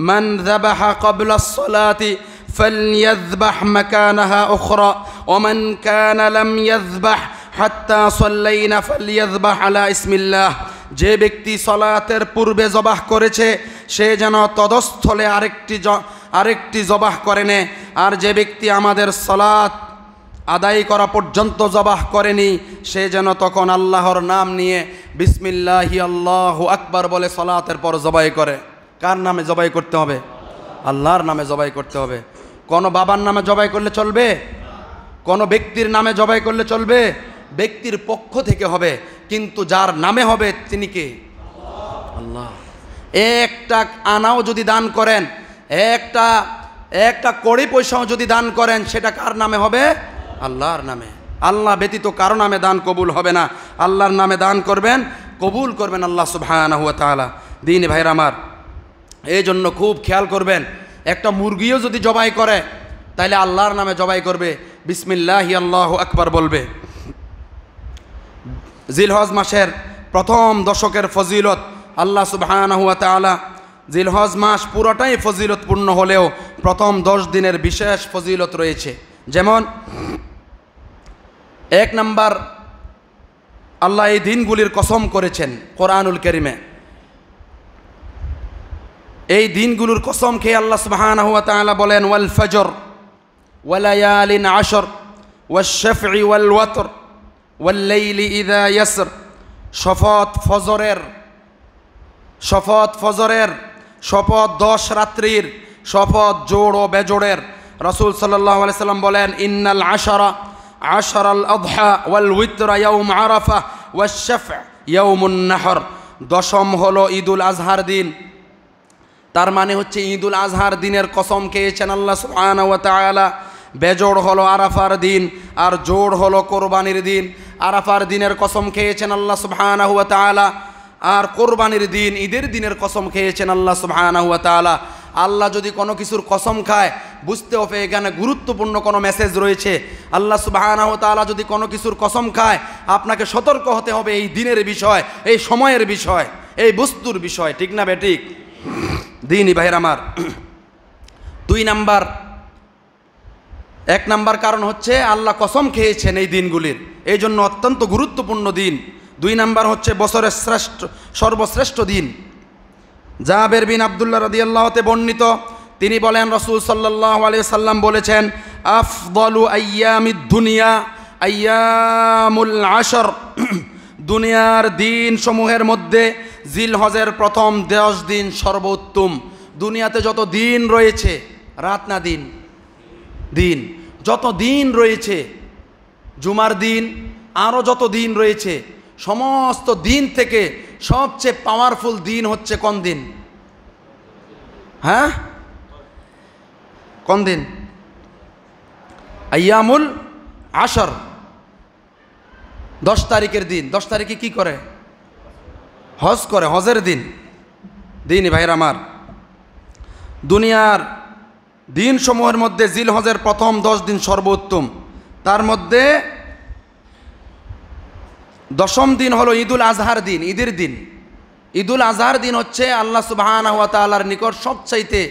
মান যাবাহা ক্বাবলা সলাতি ফালইয়াযবাহ মাকানাহা উখরা ওয়া মান কানা লাম ইয়াযবাহ হাত্তা সাল্লাইনা ফালইয়াযবাহ আলা ইসমিল্লাহ। যে ব্যক্তি সলাতের পূর্বে জবাহ করেছে সে যেন তদস্থলে আরেকটি জবাহ করে নে। আর যে ব্যক্তি আমাদের সলাত আদায় করা পর্যন্ত জবাহ করেনি সে যেন তখন আল্লাহর নাম নিয়ে বিসমিল্লাহি আল্লাহু আকবার বলে সালাতের পর জবাই করে, কার নামে জবাই করতে হবে? আল্লাহর নামে জবাই করতে হবে। কোনো বাবার নামে জবাই করলে চলবে? কোনো ব্যক্তির নামে জবাই করলে চলবে? ব্যক্তির পক্ষ থেকে হবে, কিন্তু যার নামে হবে তিনি কে? আল্লাহ। একটা আনাও যদি দান করেন, একটা কড়ি পয়সাও যদি দান করেন, সেটা কার নামে হবে? আল্লাহর নামে। আল্লাহ ব্যতীত কারো নামে দান কবুল হবে না। আল্লাহর নামে দান করবেন, কবুল করবেন আল্লাহ সুবহানাহু ওয়া তাআলা। দ্বীনি ভাইরা আমার, এই জন্য খুব খেয়াল করবেন, একটা মুরগিও যদি জবাই করে তাহলে আল্লাহর নামে জবাই করবে, বিসমিল্লাহি আল্লাহু আকবার বলবে। জিলহজ মাসের প্রথম দশকের ফজিলত আল্লাহ সুবহানাহু ওয়া তাআলা, জিলহজ মাস পুরোটাই ফজিলতপূর্ণ হলেও প্রথম 10 দিনের বিশেষ ফজিলত রয়েছে। যেমন 1 নাম্বার, আল্লাহ এই দিনগুলির কসম করেছেন কোরআনুল কারীমে। এই দিনগুলোর কসম খেয়ে আল্লাহ সুবহানাহু ওয়া তাআলা বলেন, ওয়াল ফজর ওয়া লায়ালিন আশর ওয়াশ শাফঈ ওয়াল ওয়াতর ওয়াল লাইলি ইযা ইয়াসর। শপথ ফজরের, শপথ ফজরের, শপথ 10 রাত্রির, শপথ জোড় ও বেজোড়ের। রাসূল সাল্লাল্লাহু আলাইহি সাল্লাম বলেন, ইন্নাল আশরা আশরাল আযহা ওয়াল উইতরা ইয়াউম আরাফা ওয়াশ শাফঈ ইয়াউমুন নাহর। দশম হলো ঈদুল আজহার দিন। তার মানে হচ্ছে ঈদুল আজহার দিনের কসম খেয়েছেন আল্লাহ সুবহানাহু ওয়া তাআলা। বেজোড় হলো আরাফার দিন, আর জোড় হলো কোরবানির দিন। আরাফার দিনের কসম খেয়েছেন আল্লাহ সুবহানাহু ওয়া তাআলা, আর কোরবানির দিন, ঈদের দিনের কসম খেয়েছেন আল্লাহ সুবহানাহু ওয়া তাআলা। আল্লাহ যদি কোনো কিছুর কসম খায়, বুঝতে হবে এখানে গুরুত্বপূর্ণ কোনো মেসেজ রয়েছে। আল্লাহ সুবহানাহু ওয়া তাআলা যদি কোনো কিছুর কসম খায়, আপনাকে সতর্ক হতে হবে এই দিনের বিষয়, এই সময়ের বিষয়, এই বস্তুর বিষয়। ঠিক না বেঠিক? দ্বীনি ভাইয়ের আমার, 2 নাম্বার, 1 নাম্বার কারণ হচ্ছে আল্লাহ কসম খেয়েছেন এই দিনগুলির, এই জন্য অত্যন্ত গুরুত্বপূর্ণ দিন। 2 নাম্বার হচ্ছে বছরের সর্বশ্রেষ্ঠ দিন। জাবের বিন আব্দুল্লাহ রাদিয়াল্লাহু তে বর্ণিত, তিনি বলেন, রাসূল সাল্লাল্লাহু আলাইহি সাল্লাম বলেছেন, আফদালু আইয়ামিদ দুনিয়া আইয়ামুল আশর। দুনিয়ার দিন সমূহের মধ্যে জিলহজের প্রথম 10 দিন সর্বোত্তম। দুনিয়াতে যত দিন রয়েছে, রাত না দিন, দিন যত দিন রয়েছে, জুমার দিন আরও যত দিন রয়েছে, সমস্ত দিন থেকে সবচেয়ে পাওয়ারফুল দিন হচ্ছে কোন দিন? হ্যাঁ, কোন দিন? আইয়ামুল আশর, 10 তারিখের দিন। 10 তারিখে কি করে? হজ করে, হজের দিন। দ্বীনি ভাইয়ের আমার, দুনিয়ার দিন সমূহের মধ্যে জিলহজের প্রথম 10 দিন সর্বোত্তম। তার মধ্যে 10ম দিন হলো ঈদুল আজহার দিন, ঈদের দিন। ঈদুল আজহার দিন হচ্ছে আল্লাহ সুবহানাহু ওয়া তাআলার নিকট সবচাইতে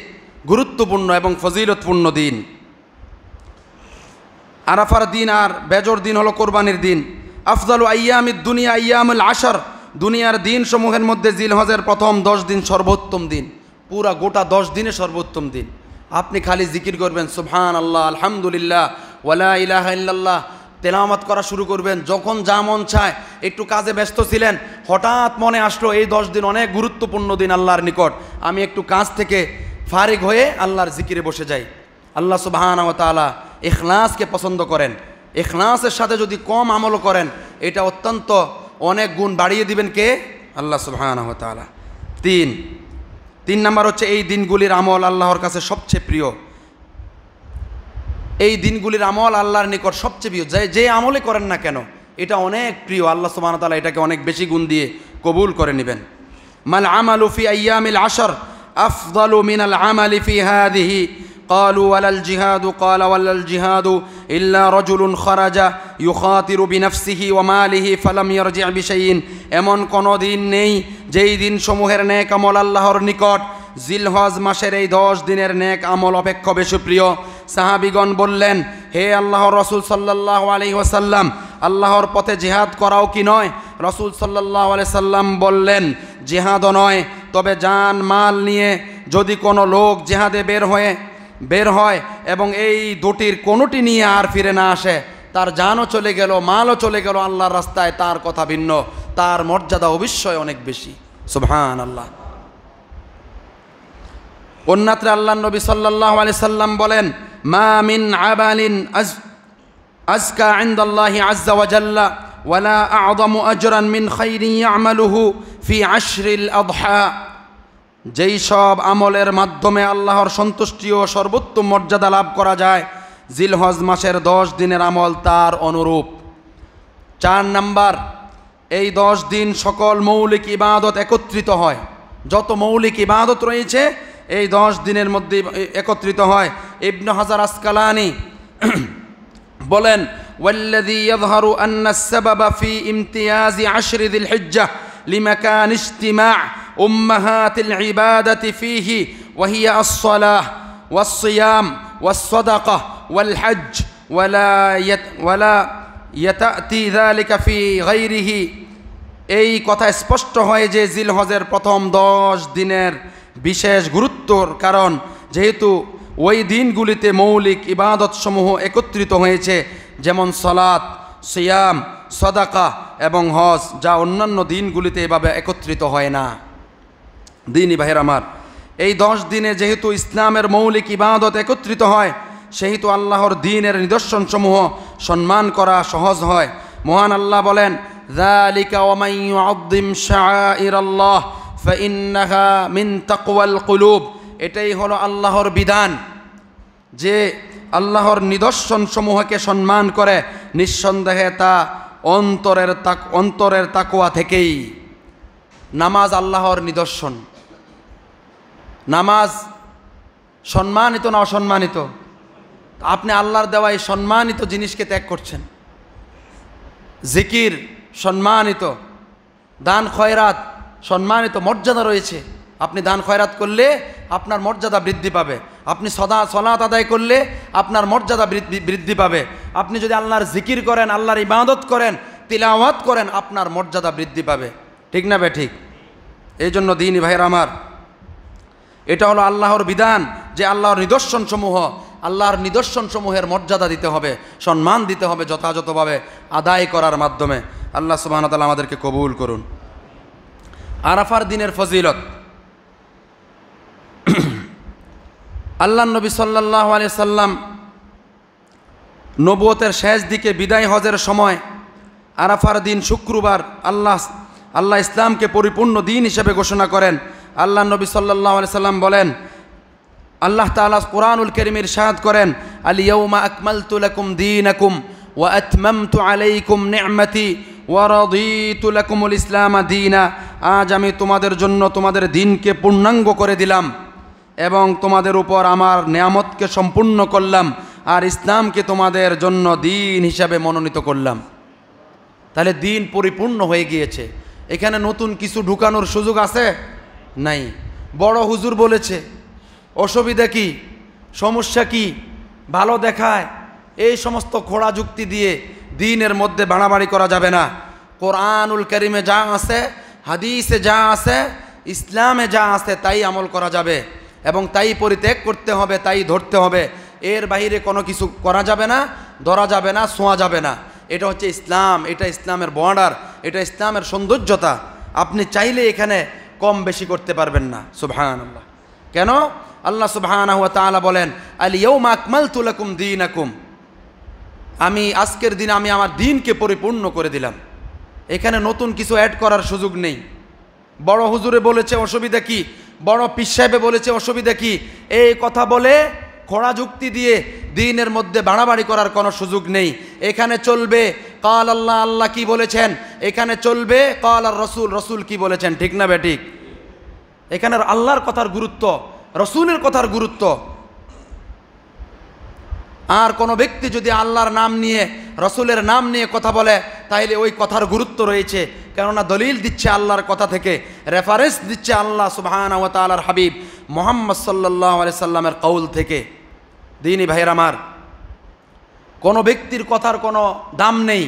গুরুত্বপূর্ণ এবং ফজিলতপূর্ণ দিন। আরাফার দিন আর বেজর দিন হলো কোরবানির দিন। আফজালু আইয়ামিদ দুনিয়া আইয়ামুল আশর। দুনিয়ার দিন সমূহের মধ্যে জিলহজের প্রথম 10 দিন সর্বোত্তম দিন। পুরা গোটা 10 দিনে সর্বোত্তম দিন। আপনি খালি জিকির করবেন, সুবহানাল্লাহ, আলহামদুলিল্লাহ, ওয়ালা ইলাহা ইল্লাল্লাহ, তেলাওয়াত করা শুরু করবেন। যখন যা মন চায়, একটু কাজে ব্যস্ত ছিলেন, হঠাৎ মনে আসলো এই 10 দিন অনেক গুরুত্বপূর্ণ দিন আল্লাহর নিকট, আমি একটু কাজ থেকে ফারিগ হয়ে আল্লাহর জিকিরে বসে যাই। আল্লাহ সুবহানাহু ওয়া তাআলা ইখলাসকে পছন্দ করেন। ইখলাসের সাথে যদি কম আমল করেন, এটা অত্যন্ত অনেক গুণ বাড়িয়ে দিবেন কে? আল্লাহ সুবহানাহু ওয়া তাআলা। 3 নাম্বার হচ্ছে এই দিনগুলির আমল আল্লাহর কাছে সবচেয়ে প্রিয়। এই দিনগুলির আমল আল্লাহর নিকট সবচেয়ে প্রিয়। যে আমলে করেন না কেন, এটা অনেক প্রিয়। আল্লাহ সুবহানাহু ওয়া তাআলা এটাকে অনেক বেশি গুণ দিয়ে কবুল করে নেবেন। মাল আমালু ফি আইয়ামিল আশর আফদালু মিনাল আমালি ফি হাদিহি قالوا ولا الجهاد قال ولا الجهاد إلا رجل خرج يخاطر بنفسه وماله فلم يرجع بشيء। এমন কোন দিন নেই যেই দিন সমূহের নেক আমল আল্লাহর নিকট জিলহজ মাসের এই 10 দিনের নেক আমল অপেক্ষা বেশি প্রিয়। সাহাবীগণ বললেন, হে আল্লাহর রাসূল সাল্লাল্লাহু আলাইহি ওয়াসাল্লাম, আল্লাহর পথে জিহাদ করাও কি নয়? রাসূল সাল্লাল্লাহু আলাইহি সাল্লাম বললেন, জিহাদও নয়, তবে জান মাল নিয়ে যদি কোনো লোক জিহাদে বের হয় এবং এই দুটির কোনোটি নিয়ে আর ফিরে না আসে, তার জানও চলে গেল, মালও চলে গেল আল্লাহর রাস্তায়, তার কথা ভিন্ন। তার মর্যাদা অবশ্যই অনেক বেশি। সুবহানাল্লাহ। অন্যত্র আল্লাহর নবী সাল্লাল্লাহু আলাইহি সাল্লাম বলেন, মা মিন আমালিন আজকা ইনদাল্লাহি আযজা ওয়া জাল্লা ওয়ালা আ'যামু আজরান মিন খাইরিন ইয়া'মালুহু ফি আশরিল আযহা। যেই সব আমলের মাধ্যমে আল্লাহর সন্তুষ্টি ও সর্বোত্তম মর্যাদা লাভ করা যায়, জিলহজ মাসের 10 দিনের আমল তার অনুরূপ। 4 নাম্বার, এই 10 দিন সকল মৌলিক ইবাদত একত্রিত হয়। যত মৌলিক ইবাদত রয়েছে এই 10 দিনের মধ্যে একত্রিত হয়। ইবনে হাজার আসকালানি বলেন, ওয়াল্লাযী ইয়াযহারু আন্না আস-সাবাবা ফি ইমতিয়াজি আশরি যিল হিজ্জাহ লিমাকান ইজতিমা' উম্মাহাতিল ইবাদাতি ফীহি ওয়া হিয়া আস-সালাহ ওয়াস-সিয়াম ওয়াস-সাদাকাহ ওয়াল-হজ্জ ওয়ালা ইয়াতাতি যালিকা ফি গায়রিহি। এই কথা স্পষ্ট হয় যে জিলহজের প্রথম 10 দিনের বিশেষ গুরুত্বর কারণ, যেহেতু ওই দিনগুলিতে মৌলিক ইবাদতসমূহ একত্রিত হয়েছে, যেমন সালাত, সিয়াম, সাদাকা এবং হজ, যা অন্যান্য দিনগুলিতে এভাবে একত্রিত হয় না। দিনই ভাইয়ের আমার, এই 10 দিনে যেহেতু ইসলামের মৌলিক ইবাদত একত্রিত হয়, সেহেতু আল্লাহর দ্বীনের নিদর্শনসমূহ সম্মান করা সহজ হয়। মহান আল্লাহ বলেন, যালিকা ওয়া মান ইউআযযিম শাআইরাল্লাহ ফাইন্নাহা মিন তাকওয়াল কুলুব। এটাই হলো আল্লাহর বিধান, যে আল্লাহর নিদর্শনসমূহকে সম্মান করে, নিঃসন্দেহে তা অন্তরের তাকওয়া থেকেই। নামাজ আল্লাহর নিদর্শন। নামাজ সম্মানিত না অসম্মানিত? আপনি আল্লাহর দেওয়া এই সম্মানিত জিনিসকে ত্যাগ করছেন। জিকির সম্মানিত, দান খয়রাত সম্মানিত, মর্যাদা রয়েছে। আপনি দান খয়রাত করলে আপনার মর্যাদা বৃদ্ধি পাবে। আপনি সালাত আদায় করলে আপনার মর্যাদা বৃদ্ধি পাবে। আপনি যদি আল্লাহর জিকির করেন, আল্লাহর ইবাদত করেন, তিলাওয়াত করেন, আপনার মর্যাদা বৃদ্ধি পাবে। ঠিক না বে ঠিক? এই জন্য দিনী ভাইয়ের আমার, এটা হলো আল্লাহর বিধান যে আল্লাহর নিদর্শনসমূহের মর্যাদা দিতে হবে, সম্মান দিতে হবে যথাযথভাবে আদায় করার মাধ্যমে। আল্লাহ সুবহানাহু ওয়া তাআলা আমাদেরকে কবুল করুন। আরাফার দিনের ফজিলত। আল্লাহর নবী সাল্লাল্লাহু আলাইহি সাল্লাম নবুয়তের শেষ দিকে বিদায় হজের সময় আরাফার দিন শুক্রবার আল্লাহ ইসলামকে পরিপূর্ণ দিন হিসেবে ঘোষণা করেন। আল্লাহর নবী সাল্লাল্লাহু আলাইহি সাল্লাম বলেন, আল্লাহ তাআলা কুরআনুল কারীমে ইরশাদ করেন, আল ইয়াউমা আকমালতু লাকুম দীনাকুম ওয়া আতমামতু আলাইকুম নি'মাতি ওয়া রাদিতু লাকুমুল ইসলাম দীনা। আজ আমি তোমাদের জন্য তোমাদের দিনকে পূর্ণাঙ্গ করে দিলাম এবং তোমাদের উপর আমার নিয়ামতকে সম্পূর্ণ করলাম, আর ইসলামকে তোমাদের জন্য দিন হিসাবে মনোনীত করলাম। তাহলে দিন পরিপূর্ণ হয়ে গিয়েছে। এখানে নতুন কিছু ঢুকানোর সুযোগ আছে? নাই। বড় হুজুর বলেছে, অসুবিধা কি, সমস্যা কি, ভালো দেখায়, এই সমস্ত খোড়া যুক্তি দিয়ে দিনের মধ্যে বাড়াবাড়ি করা যাবে না। কোরআনুল কারীমে যা আছে, হাদিসে যা আছে, ইসলামে যা আছে তাই আমল করা যাবে এবং তাই পরিত্যাগ করতে হবে, তাই ধরতে হবে। এর বাইরে কোনো কিছু করা যাবে না, ধরা যাবে না, ছোঁয়া যাবে না। এটা হচ্ছে ইসলাম, এটা ইসলামের বর্ডার, এটা ইসলামের সৌন্দর্যতা। আপনি চাইলে এখানে কম বেশি করতে পারবেন না। সুবহানাল্লাহ। কেন? আল্লাহ সুবহানাহু ওয়া তাআলা বলেন, আল ইয়াউমা আকমালতু লাকুম দীনাকুম। আমি আজকের দিনে আমি আমার দিনকে পরিপূর্ণ করে দিলাম। এখানে নতুন কিছু অ্যাড করার সুযোগ নেই। বড় হুজুরে বলেছে অসুবিধা কি, বড় পীর সাহেবে বলেছে অসুবিধা কি, এই কথা বলে খোড়া যুক্তি দিয়ে দিনের মধ্যে বাড়াবাড়ি করার কোনো সুযোগ নেই। এখানে চলবে কাল আল্লাহ, আল্লাহ কি বলেছেন, এখানে চলবে কাল আর রসুল, রসুল কি বলেছেন। ঠিক না বে ঠিক? এখানে আল্লাহর কথার গুরুত্ব, রসুলের কথার গুরুত্ব। আর কোনো ব্যক্তি যদি আল্লাহর নাম নিয়ে, রসুলের নাম নিয়ে কথা বলে, তাইলে ওই কথার গুরুত্ব রয়েছে, কেননা দলিল দিচ্ছে আল্লাহর কথা থেকে, রেফারেন্স দিচ্ছে আল্লাহ সুবহানাহু ওয়া তাআলার হাবিব মুহাম্মদ সাল্লাল্লাহু আলাইহি সাল্লামের কওল থেকে। দিনী ভাইয়ের আমার, কোনো ব্যক্তির কথার কোনো দাম নেই,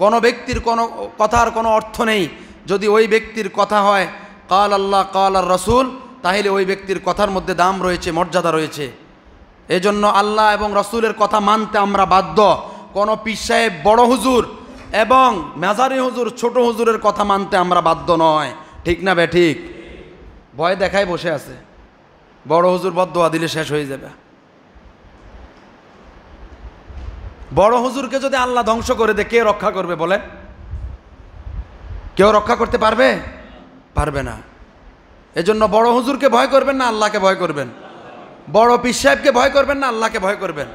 কোনো ব্যক্তির কোনো কথার কোনো অর্থ নেই যদি ওই ব্যক্তির কথা হয় কাল আল্লাহ কাল আর রসুল, তাহলে ওই ব্যক্তির কথার মধ্যে দাম রয়েছে, মর্যাদা রয়েছে। এজন্য আল্লাহ এবং রসুলের কথা মানতে আমরা বাধ্য। কোনো পীর সাহেব, বড় হুজুর এবং মাজারি হুজুর ছোট হুজুরের কথা মানতে আমরা বাধ্য নয়, ঠিক না বে ঠিক? ভয় দেখায় বসে আছে, বড় হুজুর বদদোয়া দিলে শেষ হয়ে যাবে। বড় হুজুরকে যদি আল্লাহ ধ্বংস করে দেয় কে রক্ষা করবে বলেন? কেউ রক্ষা করতে পারবে? পারবে না। এজন্য বড় হুজুরকে ভয় করবেন না, আল্লাহকে ভয় করবেন। বড় পীর সাহেবকে ভয় করবেন না, আল্লাহকে ভয় করবেন।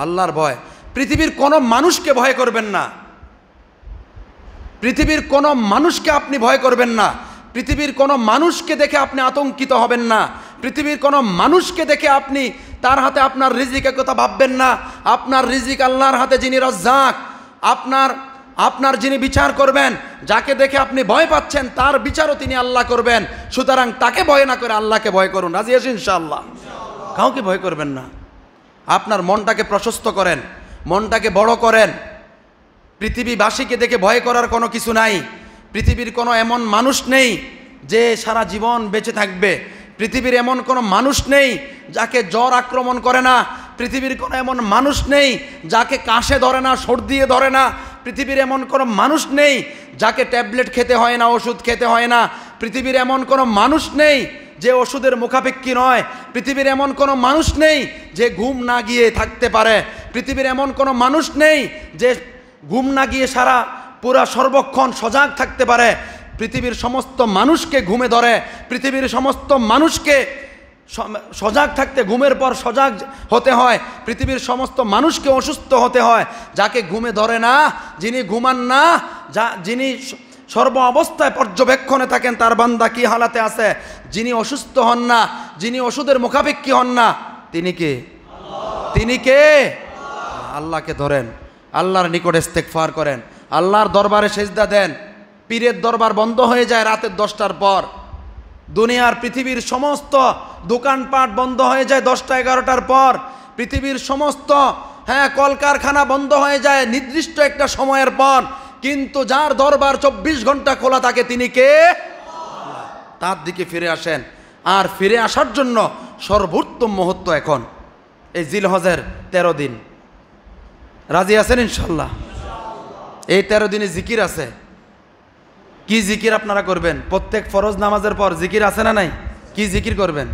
আল্লাহর ভয়। পৃথিবীর কোনো মানুষকে ভয় করবেন না, পৃথিবীর কোনো মানুষকে আপনি ভয় করবেন না, পৃথিবীর কোনো মানুষকে দেখে আপনি আতঙ্কিত হবেন না, পৃথিবীর কোনো মানুষকে দেখে আপনি তার হাতে আপনার রিজিকের কথা ভাববেন না। আপনার রিজিক আল্লাহর হাতে, যিনি রাজ্জাক, আপনার যিনি বিচার করবেন, যাকে দেখে আপনি ভয় পাচ্ছেন তার বিচারও তিনি আল্লাহ করবেন। সুতরাং তাকে ভয় না করে আল্লাহকে ভয় করুন। রাজি আছেন ইনশাআল্লাহ? কাউকে ভয় করবেন না। আপনার মনটাকে প্রশস্ত করেন, মনটাকে বড় করেন। পৃথিবীবাসীকে দেখে ভয় করার কোনো কিছু নাই। পৃথিবীর কোনো এমন মানুষ নেই যে সারা জীবন বেঁচে থাকবে। পৃথিবীর এমন কোনো মানুষ নেই যাকে জ্বর আক্রমণ করে না। পৃথিবীর কোনো এমন মানুষ নেই যাকে কাশে ধরে না, সর্দিয়ে ধরে না। পৃথিবীর এমন কোনো মানুষ নেই যাকে ট্যাবলেট খেতে হয় না, ওষুধ খেতে হয় না। পৃথিবীর এমন কোনো মানুষ নেই যে ওষুধের মুখাপেক্ষী নয়। পৃথিবীর এমন কোনো মানুষ নেই যে ঘুম না গিয়ে থাকতে পারে। পৃথিবীর এমন কোনো মানুষ নেই যে ঘুম না গিয়ে পুরা সর্বক্ষণ সজাগ থাকতে পারে। পৃথিবীর সমস্ত মানুষকে ঘুমে ধরে, পৃথিবীর সমস্ত মানুষকে সজাগ থাকতে ঘুমের পর সজাগ হতে হয়। পৃথিবীর সমস্ত মানুষকে অসুস্থ হতে হয়। যাকে ঘুমে ধরে না, যিনি ঘুমান না, যিনি সর্ব অবস্থায় পর্যবেক্ষণে থাকেন তার বান্দা কি হালাতে আছে, যিনি অসুস্থ হন না, যিনি ওষুধের মুখাপেক্ষী হন না, তিনি কে? তিনি কে? আল্লাহকে ধরেন, আল্লাহর নিকট ইস্তেগফার করেন, আল্লাহর দরবারে সেজদা দেন। পীরের দরবার বন্ধ হয়ে যায় রাতের 10টার পর। দুনিয়ার পৃথিবীর সমস্ত দোকানপাট বন্ধ হয়ে যায় 10টা 11টার পর। পৃথিবীর সমস্ত কলকারখানা বন্ধ হয়ে যায় নির্দিষ্ট একটা সময়ের পর। কিন্তু যার দরবার 24 ঘন্টা খোলা থাকে তিনি কে? তার দিকে ফিরে আসেন। আর ফিরে আসার জন্য সর্বোত্তম মুহূর্ত এখন এই জিলহজের 13 দিন। রাজি আছেন ইনশাল্লাহ? এই 13 দিনে জিকির আছে। কি জিকির আপনারা করবেন? প্রত্যেক ফরজ নামাজের পর জিকির আছে না নাই? কি জিকির করবেন?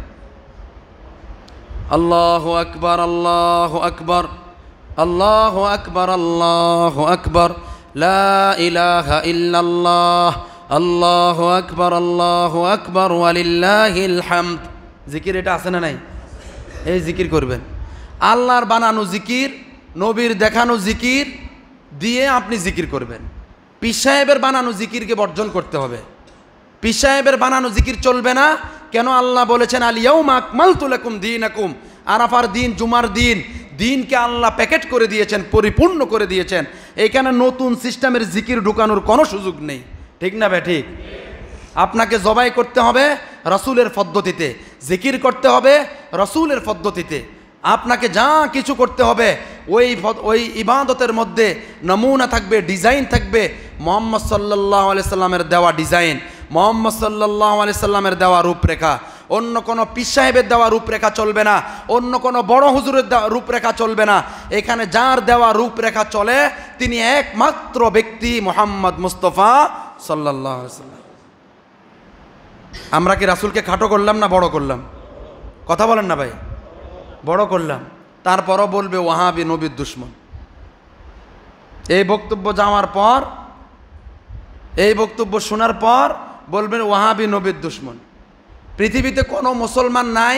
আল্লাহু আকবার, আল্লাহু আকবার, আল্লাহু আকবার, আল্লাহু আকবার, লা ইলাহা ইল্লাল্লাহ, আল্লাহু আকবার, আল্লাহু আকবার, ওয়ালিল্লাহিল হামদ। জিকির এটা আছে না নাই? এই জিকির করবেন। আল্লাহর বানানো জিকির, নবীর দেখানো জিকির দিয়ে আপনি জিকির করবেন। পীর সাহেবের বানানো জিকিরকে বর্জন করতে হবে। পীর সাহেবের বানানো জিকির চলবে না। কেন? আল্লাহ বলেছেন আল ইয়াউমা আকমালতু লাকুম দীনাকুম। আরাফার দিন, জুমার দিন, দিনকে আল্লাহ প্যাকেট করে দিয়েছেন, পরিপূর্ণ করে দিয়েছেন। এখানে নতুন সিস্টেমের জিকির ঢুকানোর কোনো সুযোগ নেই, ঠিক না বে ঠিক? আপনাকে জবাই করতে হবে রাসূলের পদ্ধতিতে, জিকির করতে হবে রাসূলের পদ্ধতিতে। আপনাকে যা কিছু করতে হবে ওই ইবাদতের মধ্যে নমুনা থাকবে, ডিজাইন থাকবে মুহাম্মদ সাল্লাল্লাহু আলাইহি সাল্লামের দেওয়া ডিজাইন, মুহাম্মদ সাল্লাল্লাহু আলাইহি সাল্লামের দেওয়া রূপরেখা। অন্য কোনো পীর সাহেবের দেওয়া রূপরেখা চলবে না, অন্য কোনো বড় হুজুরের রূপরেখা চলবে না। এখানে যার দেওয়া রূপরেখা চলে তিনি একমাত্র ব্যক্তি মুহাম্মদ মুস্তাফা সাল্লাল্লাহু আলাইহি সাল্লাম। আমরা কি রাসূলকে খাটো করলাম না বড় করলাম? কথা বলেন না ভাই? বড় করলাম। তারপরও বলবে ওয়াহাবি নবীর দুশমন। এই বক্তব্য যাওয়ার পর, এই বক্তব্য শোনার পর বলবেন ওয়াহাবি নবীর দুশমন। পৃথিবীতে কোনো মুসলমান নাই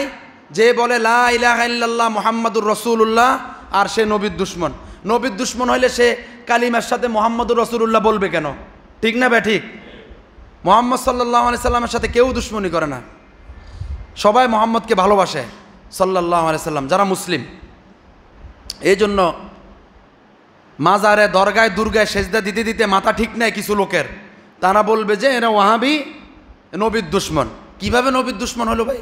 যে বলে লা ইলাহা ইল্লাল্লাহ মুহাম্মাদুর রাসূলুল্লাহ আর সে নবীর দুশমন। নবীর দুশমন হইলে সে কালিমার সাথে মুহাম্মাদুর রাসূলুল্লাহ বলবে কেন? ঠিক না বে ঠিক? মুহাম্মদ সাল্লাল্লাহু আলাইহি সাল্লামের সাথে কেউ দুশমনি করে না, সবাই মুহাম্মদকে ভালোবাসে সাল্লাল্লাহু আলাইহি সাল্লাম, যারা মুসলিম। এই জন্য মাজারে, দরগায়, দুর্গায় সেজদা দিতে দিতে মাথা ঠিক নাই কিছু লোকের, তারা বলবে যে এরা ওয়াহাবি নবীর দুশমন। কিভাবে নবীর দুশমন হলো ভাই?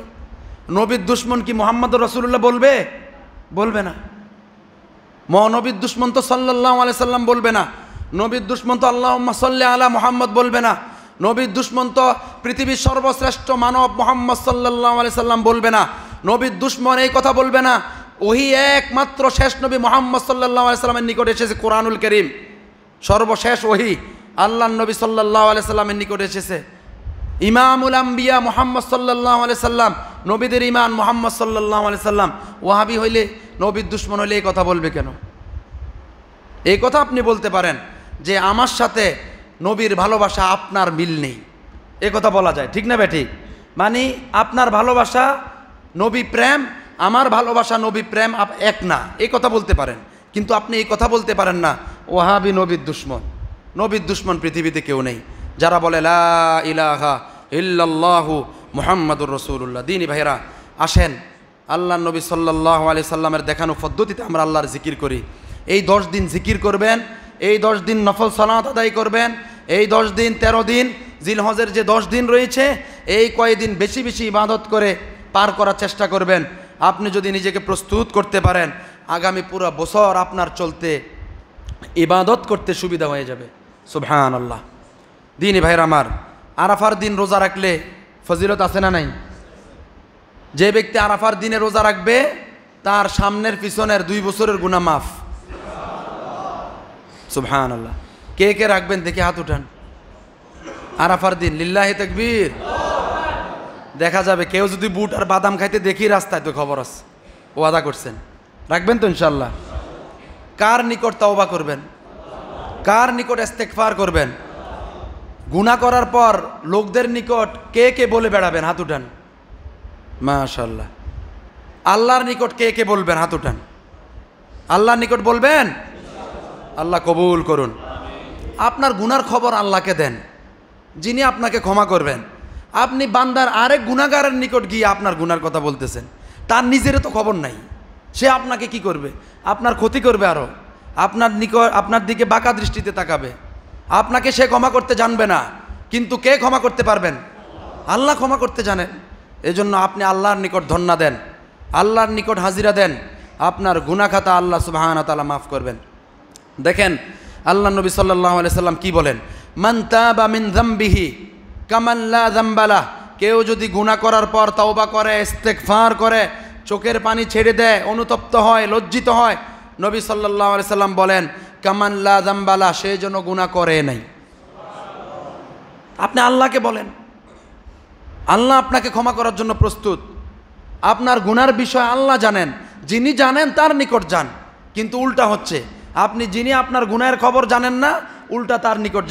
নবীর দুশমন কি মুহাম্মদুর রাসূলুল্লাহ বলবে? বলবে না। নবীর দুশমন তো সাল্লাল্লাহু আলাইহি সাল্লাম বলবে না। নবীর দুশমন তো আল্লাহুম্মা সাল্লি আলা মুহাম্মদ বলবে না। নবীর দুশমন তো পৃথিবীর সর্বশ্রেষ্ঠ মানব মুহাম্মদ সাল্লাল্লাহু আলাইহি সাল্লাম বলবে না। নবীর দুশমন এই কথা বলবে না। ওহি একমাত্র শেষ নবী মুহাম্মদ সাল্লাল্লাহু আলাইহি সাল্লামের নিকট এসেছে কোরআনুল কারীম। সর্বশেষ ওহী আল্লাহর নবী সাল্লাল্লাহু আলাইহি সাল্লামের নিকট এসেছে। ইমামুল আম্বিয়া মুহাম্মদ সাল্লাল্লাহু আলাইহি সাল্লাম, নবীদের ইমাম মুহাম্মদ সাল্লাল্লাহু আলাইহি সাল্লাম ওয়াহাবি হইলে, নবীর দুশমন হইলে এই কথা বলবে কেন? এই কথা আপনি বলতে পারেন যে আমার সাথে নবীর ভালোবাসা আপনার মিল নেই, এ কথা বলা যায়, ঠিক না ঠিক? মানে আপনার ভালোবাসা নবী প্রেম, আমার ভালোবাসা নবী প্রেম এক না, এই কথা বলতে পারেন। কিন্তু আপনি এই কথা বলতে পারেন না ওয়াহাবি নবীর দুশমন। নবীর দুশমন পৃথিবীতে কেউ নেই। যারা বলে লা ইলাহা ইল্লাল্লাহু মুহাম্মাদুর রাসূলুল্লাহ। দিনী ভাইরা, আসেন আল্লাহ নবী সাল্লাল্লাহু আলাইহি সাল্লামের দেখানো পদ্ধতিতে আমরা আল্লাহর জিকির করি। এই 10 দিন জিকির করবেন, এই 10 দিন নফল সালাত আদায় করবেন, এই 10 দিন 13 দিন জিলহজের যে 10 দিন রয়েছে এই কয়েকদিন বেশি বেশি ইবাদত করে পার করার চেষ্টা করবেন। আপনি যদি নিজেকে প্রস্তুত করতে পারেন, আগামী পুরো বছর আপনার চলতে ইবাদত করতে সুবিধা হয়ে যাবে। সুবহানাল্লাহ। দিনী ভাইরা আমার, আরাফার দিন রোজা রাখলে ফজিলত আছে না নাই? যে ব্যক্তি আরাফার দিনে রোজা রাখবে তার সামনের পিছনের 2 বছরের গুনাহ মাফ। সুবহানাল্লাহ। কে কে রাখবেন দেখি হাত উঠান। আরাফার দিন লিল্লাহি তাকবীর। দেখা যাবে কেউ যদি বুট আর বাদাম খাইতে দেখি রাস্তায়, তো খবর আছে, ওয়াদা করছেন। রাখবেন তো ইনশাল্লাহ? কার নিকট তওবা করবেন? কার নিকট ইস্তেগফার করবেন? গুনাহ করার পর লোকদের নিকট কে কে বলে বেড়াবেন? হাত উঠান। মাশাআল্লাহ। আল্লাহর নিকট কে কে বলবেন? হাত উঠান। আল্লাহর নিকট বলবেন? আল্লাহ কবুল করুন। আপনার গুনার খবর আল্লাহকে দেন, যিনি আপনাকে ক্ষমা করবেন। আপনি বান্দার আরেক গুনাহগারের নিকট গিয়ে আপনার গুনার কথা বলতেছেন, তার নিজেরও তো খবর নাই, সে আপনাকে কি করবে? আপনার ক্ষতি করবে, আরও আপনার নিকট আপনার দিকে বাঁকা দৃষ্টিতে তাকাবে। আপনাকে সে ক্ষমা করতে জানবে না, কিন্তু কে ক্ষমা করতে পারবেন? আল্লাহ ক্ষমা করতে জানেন। এজন্য আপনি আল্লাহর নিকট ধন্না দেন, আল্লাহর নিকট হাজিরা দেন, আপনার গুনাহ খাতা আল্লাহ সুবহানাহু ওয়া তাআলা মাফ করবেন। দেখেন আল্লাহ নবী সাল্লাল্লাহু আলাইহি সাল্লাম কি বলেন? মান তাবা মিন যামবিহি কামান লা যামবালা। কেউ যদি গুনাহ করার পর তওবা করে, ইস্তেগফার করে, চোখের পানি ছেড়ে দেয়, অনুতপ্ত হয়, লজ্জিত হয়, নবী সাল্লাল্লাহু আলাইহি সাল্লাম বলেন কামান লা যামবালা, সে যেন গুনাহ করে নাই। আপনি আল্লাহকে বলেন, আল্লাহ আপনাকে ক্ষমা করার জন্য প্রস্তুত। আপনার গুনার বিষয় আল্লাহ জানেন, যিনি জানেন তার নিকট যান। কিন্তু উল্টা হচ্ছে, আপনি যিনি আপনার গুনাহের খবর জানেন না, উল্টা তার নিকট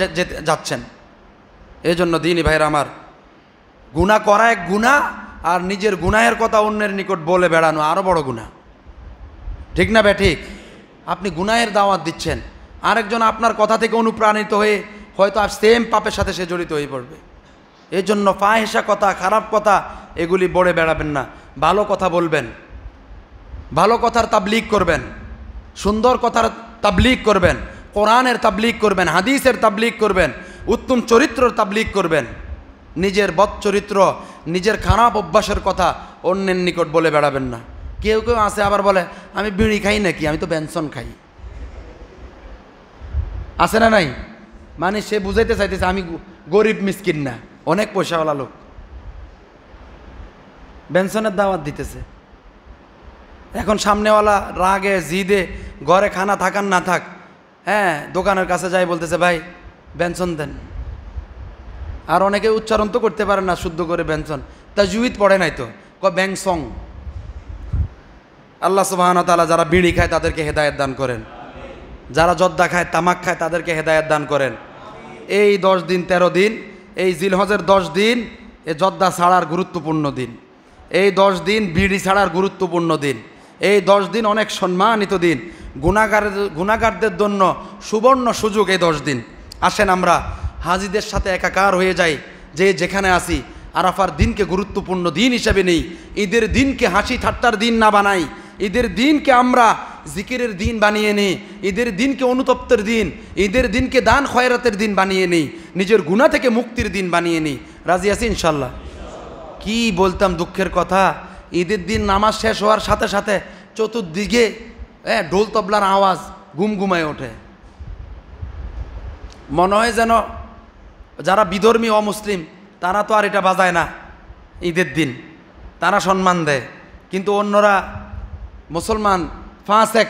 যাচ্ছেন। এই জন্য দিনী ভাইরা আমার, গুনাহ করা এক গুনাহ, আর নিজের গুনাহের কথা অন্যের নিকট বলে বেড়ানো আরও বড় গুনাহ, ঠিক না ঠিক? আপনি গুনাহের দাওয়াত দিচ্ছেন, আরেকজন আপনার কথা থেকে অনুপ্রাণিত হয়ে হয়তো আর সেম পাপের সাথে সে জড়িত হয়ে পড়বে। এই জন্য ফাহিশা কথা, খারাপ কথা এগুলি বলে বেড়াবেন না, ভালো কথা বলবেন, ভালো কথার তাবলীগ করবেন, সুন্দর কথার তাবলীগ করবেন, কোরআনের তাবলীগ করবেন, হাদিসের তাবলীগ করবেন, উত্তম চরিত্রের তাবলীগ করবেন। নিজের বদ চরিত্র, নিজের খারাপ অভ্যাসের কথা অন্যের নিকট বলে বেড়াবেন না। কেউ কেউ আছে আবার বলে আমি বিড়ি খাই নাকি, আমি তো বেনসন খাই। আছে না নাই? মানে সে বুঝাইতে চাইতেছে আমি গরিব মিসকিন না, অনেক পয়সাওয়ালা লোক। বেনসনের দাওয়াত দিতেছে। এখন সামনেওয়ালা রাগে জিদে ঘরে খানা থাকার না থাক, হ্যাঁ, দোকানের কাছে যাই বলতেছে ভাই বেনসন দেন। আর অনেকে উচ্চারণ তো করতে পারে না শুদ্ধ করে বেনসন, তাজউইদ পড়ে নাই তো, ব্যাংসং। আল্লাহ সুবহানাহু ওয়া তাআলা যারা বিড়ি খায় তাদেরকে হেদায়েত দান করেন, যারা জর্দা খায়, তামাক খায় তাদেরকে হেদায়েত দান করেন। এই 10 দিন 13 দিন, এই জিলহজের 10 দিন এ জর্দা ছাড়ার গুরুত্বপূর্ণ দিন। এই 10 দিন বিড়ি ছাড়ার গুরুত্বপূর্ণ দিন। এই 10 দিন অনেক সম্মানিত দিন, গুনাহগারদের জন্য সুবর্ণ সুযোগ এই 10 দিন। আসেন আমরা হাজিদের সাথে একাকার হয়ে যাই, যে যেখানে আসি আরাফার দিনকে গুরুত্বপূর্ণ দিন হিসেবে নেই। ঈদের দিনকে হাসি ঠাট্টার দিন না বানাই, ঈদের দিনকে আমরা জিকিরের দিন বানিয়ে নিই, ঈদের দিনকে অনুতপ্তের দিন, ঈদের দিনকে দান খয়রাতের দিন বানিয়ে নিই, নিজের গুনাহ থেকে মুক্তির দিন বানিয়ে নিই। রাজি আছি ইনশাল্লাহ? কি বলতাম দুঃখের কথা, ঈদের দিন নামাজ শেষ হওয়ার সাথে সাথে চতুর্দিকে ঢোল তবলার আওয়াজ গুমগুমায় ওঠে। মনে হয় যেন যারা বিধর্মী অমুসলিম তারা তো আর এটা বাজায় না ঈদের দিন, তারা সম্মান দেয়, কিন্তু অন্যরা মুসলমান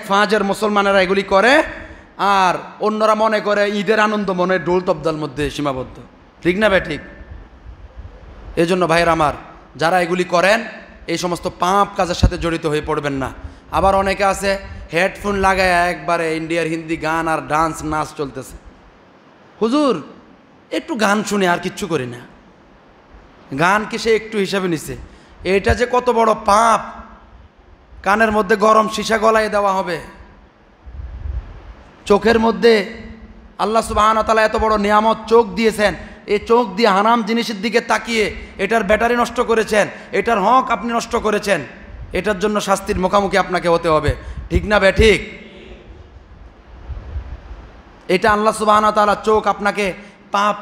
ফাঁজের মুসলমানেরা এগুলি করে, আর অন্যরা মনে করে ঈদের আনন্দ মনে ঢোল তবদার মধ্যে সীমাবদ্ধ। ঠিক না ভাই? ঠিক। এই জন্য ভাইয়ের আমার, যারা এগুলি করেন এই সমস্ত পাপ কাজের সাথে জড়িত হয়ে পড়বেন না। আবার অনেকে আছে হেডফোন লাগায় একবারে ইন্ডিয়ার হিন্দি গান আর ডান্স নাচ চলতেছে। হুজুর একটু গান শুনে আর কিচ্ছু করি না, গান কি সে একটু হিসাবে নিছে? এটা যে কত বড় পাপ! কানের মধ্যে গরম সীসা গলায় দেওয়া হবে, চোখের মধ্যে আল্লাহ সুবহানাহু ওয়া তাআলা এত বড় নিয়ামত চোখ দিয়েছেন, এই চোখ দিয়ে হারাম জিনিসের দিকে তাকিয়ে এটার ব্যাটারি নষ্ট করেছেন, এটার হক আপনি নষ্ট করেছেন, এটার জন্য শাস্তির মুখোমুখি আপনাকে হতে হবে। ঠিক না বে ঠিক? এটা আল্লাহ সুবহানাহু ওয়া তাআলা চোখ আপনাকে পাপ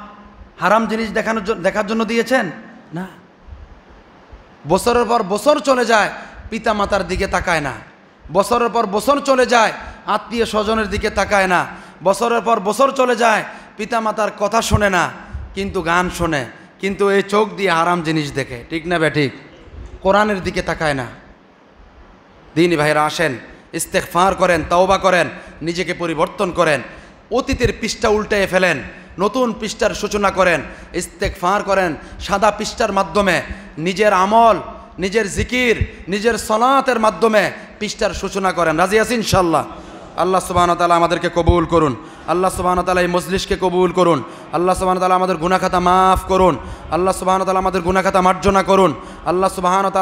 হারাম জিনিস দেখার জন্য দিয়েছেন না। বছরের পর বছর চলে যায়, পিতা মাতার দিকে তাকায় না। বছরের পর বছর চলে যায়, আত্মীয় স্বজনের দিকে তাকায় না। বছরের পর বছর চলে যায়, পিতা মাতার কথা শোনে না, কিন্তু গান শোনে, কিন্তু এই চোখ দিয়ে হারাম জিনিস দেখে। ঠিক না বে ঠিক? কোরআনের দিকে তাকায় না। দিনী ভাইরা আসেন, ইস্তেগফার করেন, তওবা করেন, নিজেকে পরিবর্তন করেন, অতীতের পৃষ্ঠা উল্টে ফেলেন, নতুন পৃষ্ঠার সূচনা করেন, ইস্তেগফার করেন। সাদা পৃষ্ঠার মাধ্যমে নিজের আমল, নিজের জিকির, নিজের সলাতের মাধ্যমে পৃষ্ঠার সূচনা করেন। রাজি আছেন ইনশাআল্লাহ? আল্লাহ সুবহানাহু ওয়া তাআলা আমাদেরকে কবুল করুন। আল্লাহ সুবহানাহু ওয়া তাআলা এই মজলিসকে কবুল করুন। আল্লাহ সুবহানাহু ওয়া তাআলা আমাদের গুনাহ খাতা মাফ করুন। আল্লাহ সুবহানাহু ওয়া তাআলা আমাদের গুনাহ খাতা মার্জনা করুন। আল্লাহ সুবহানাহু ওয়া তাআলা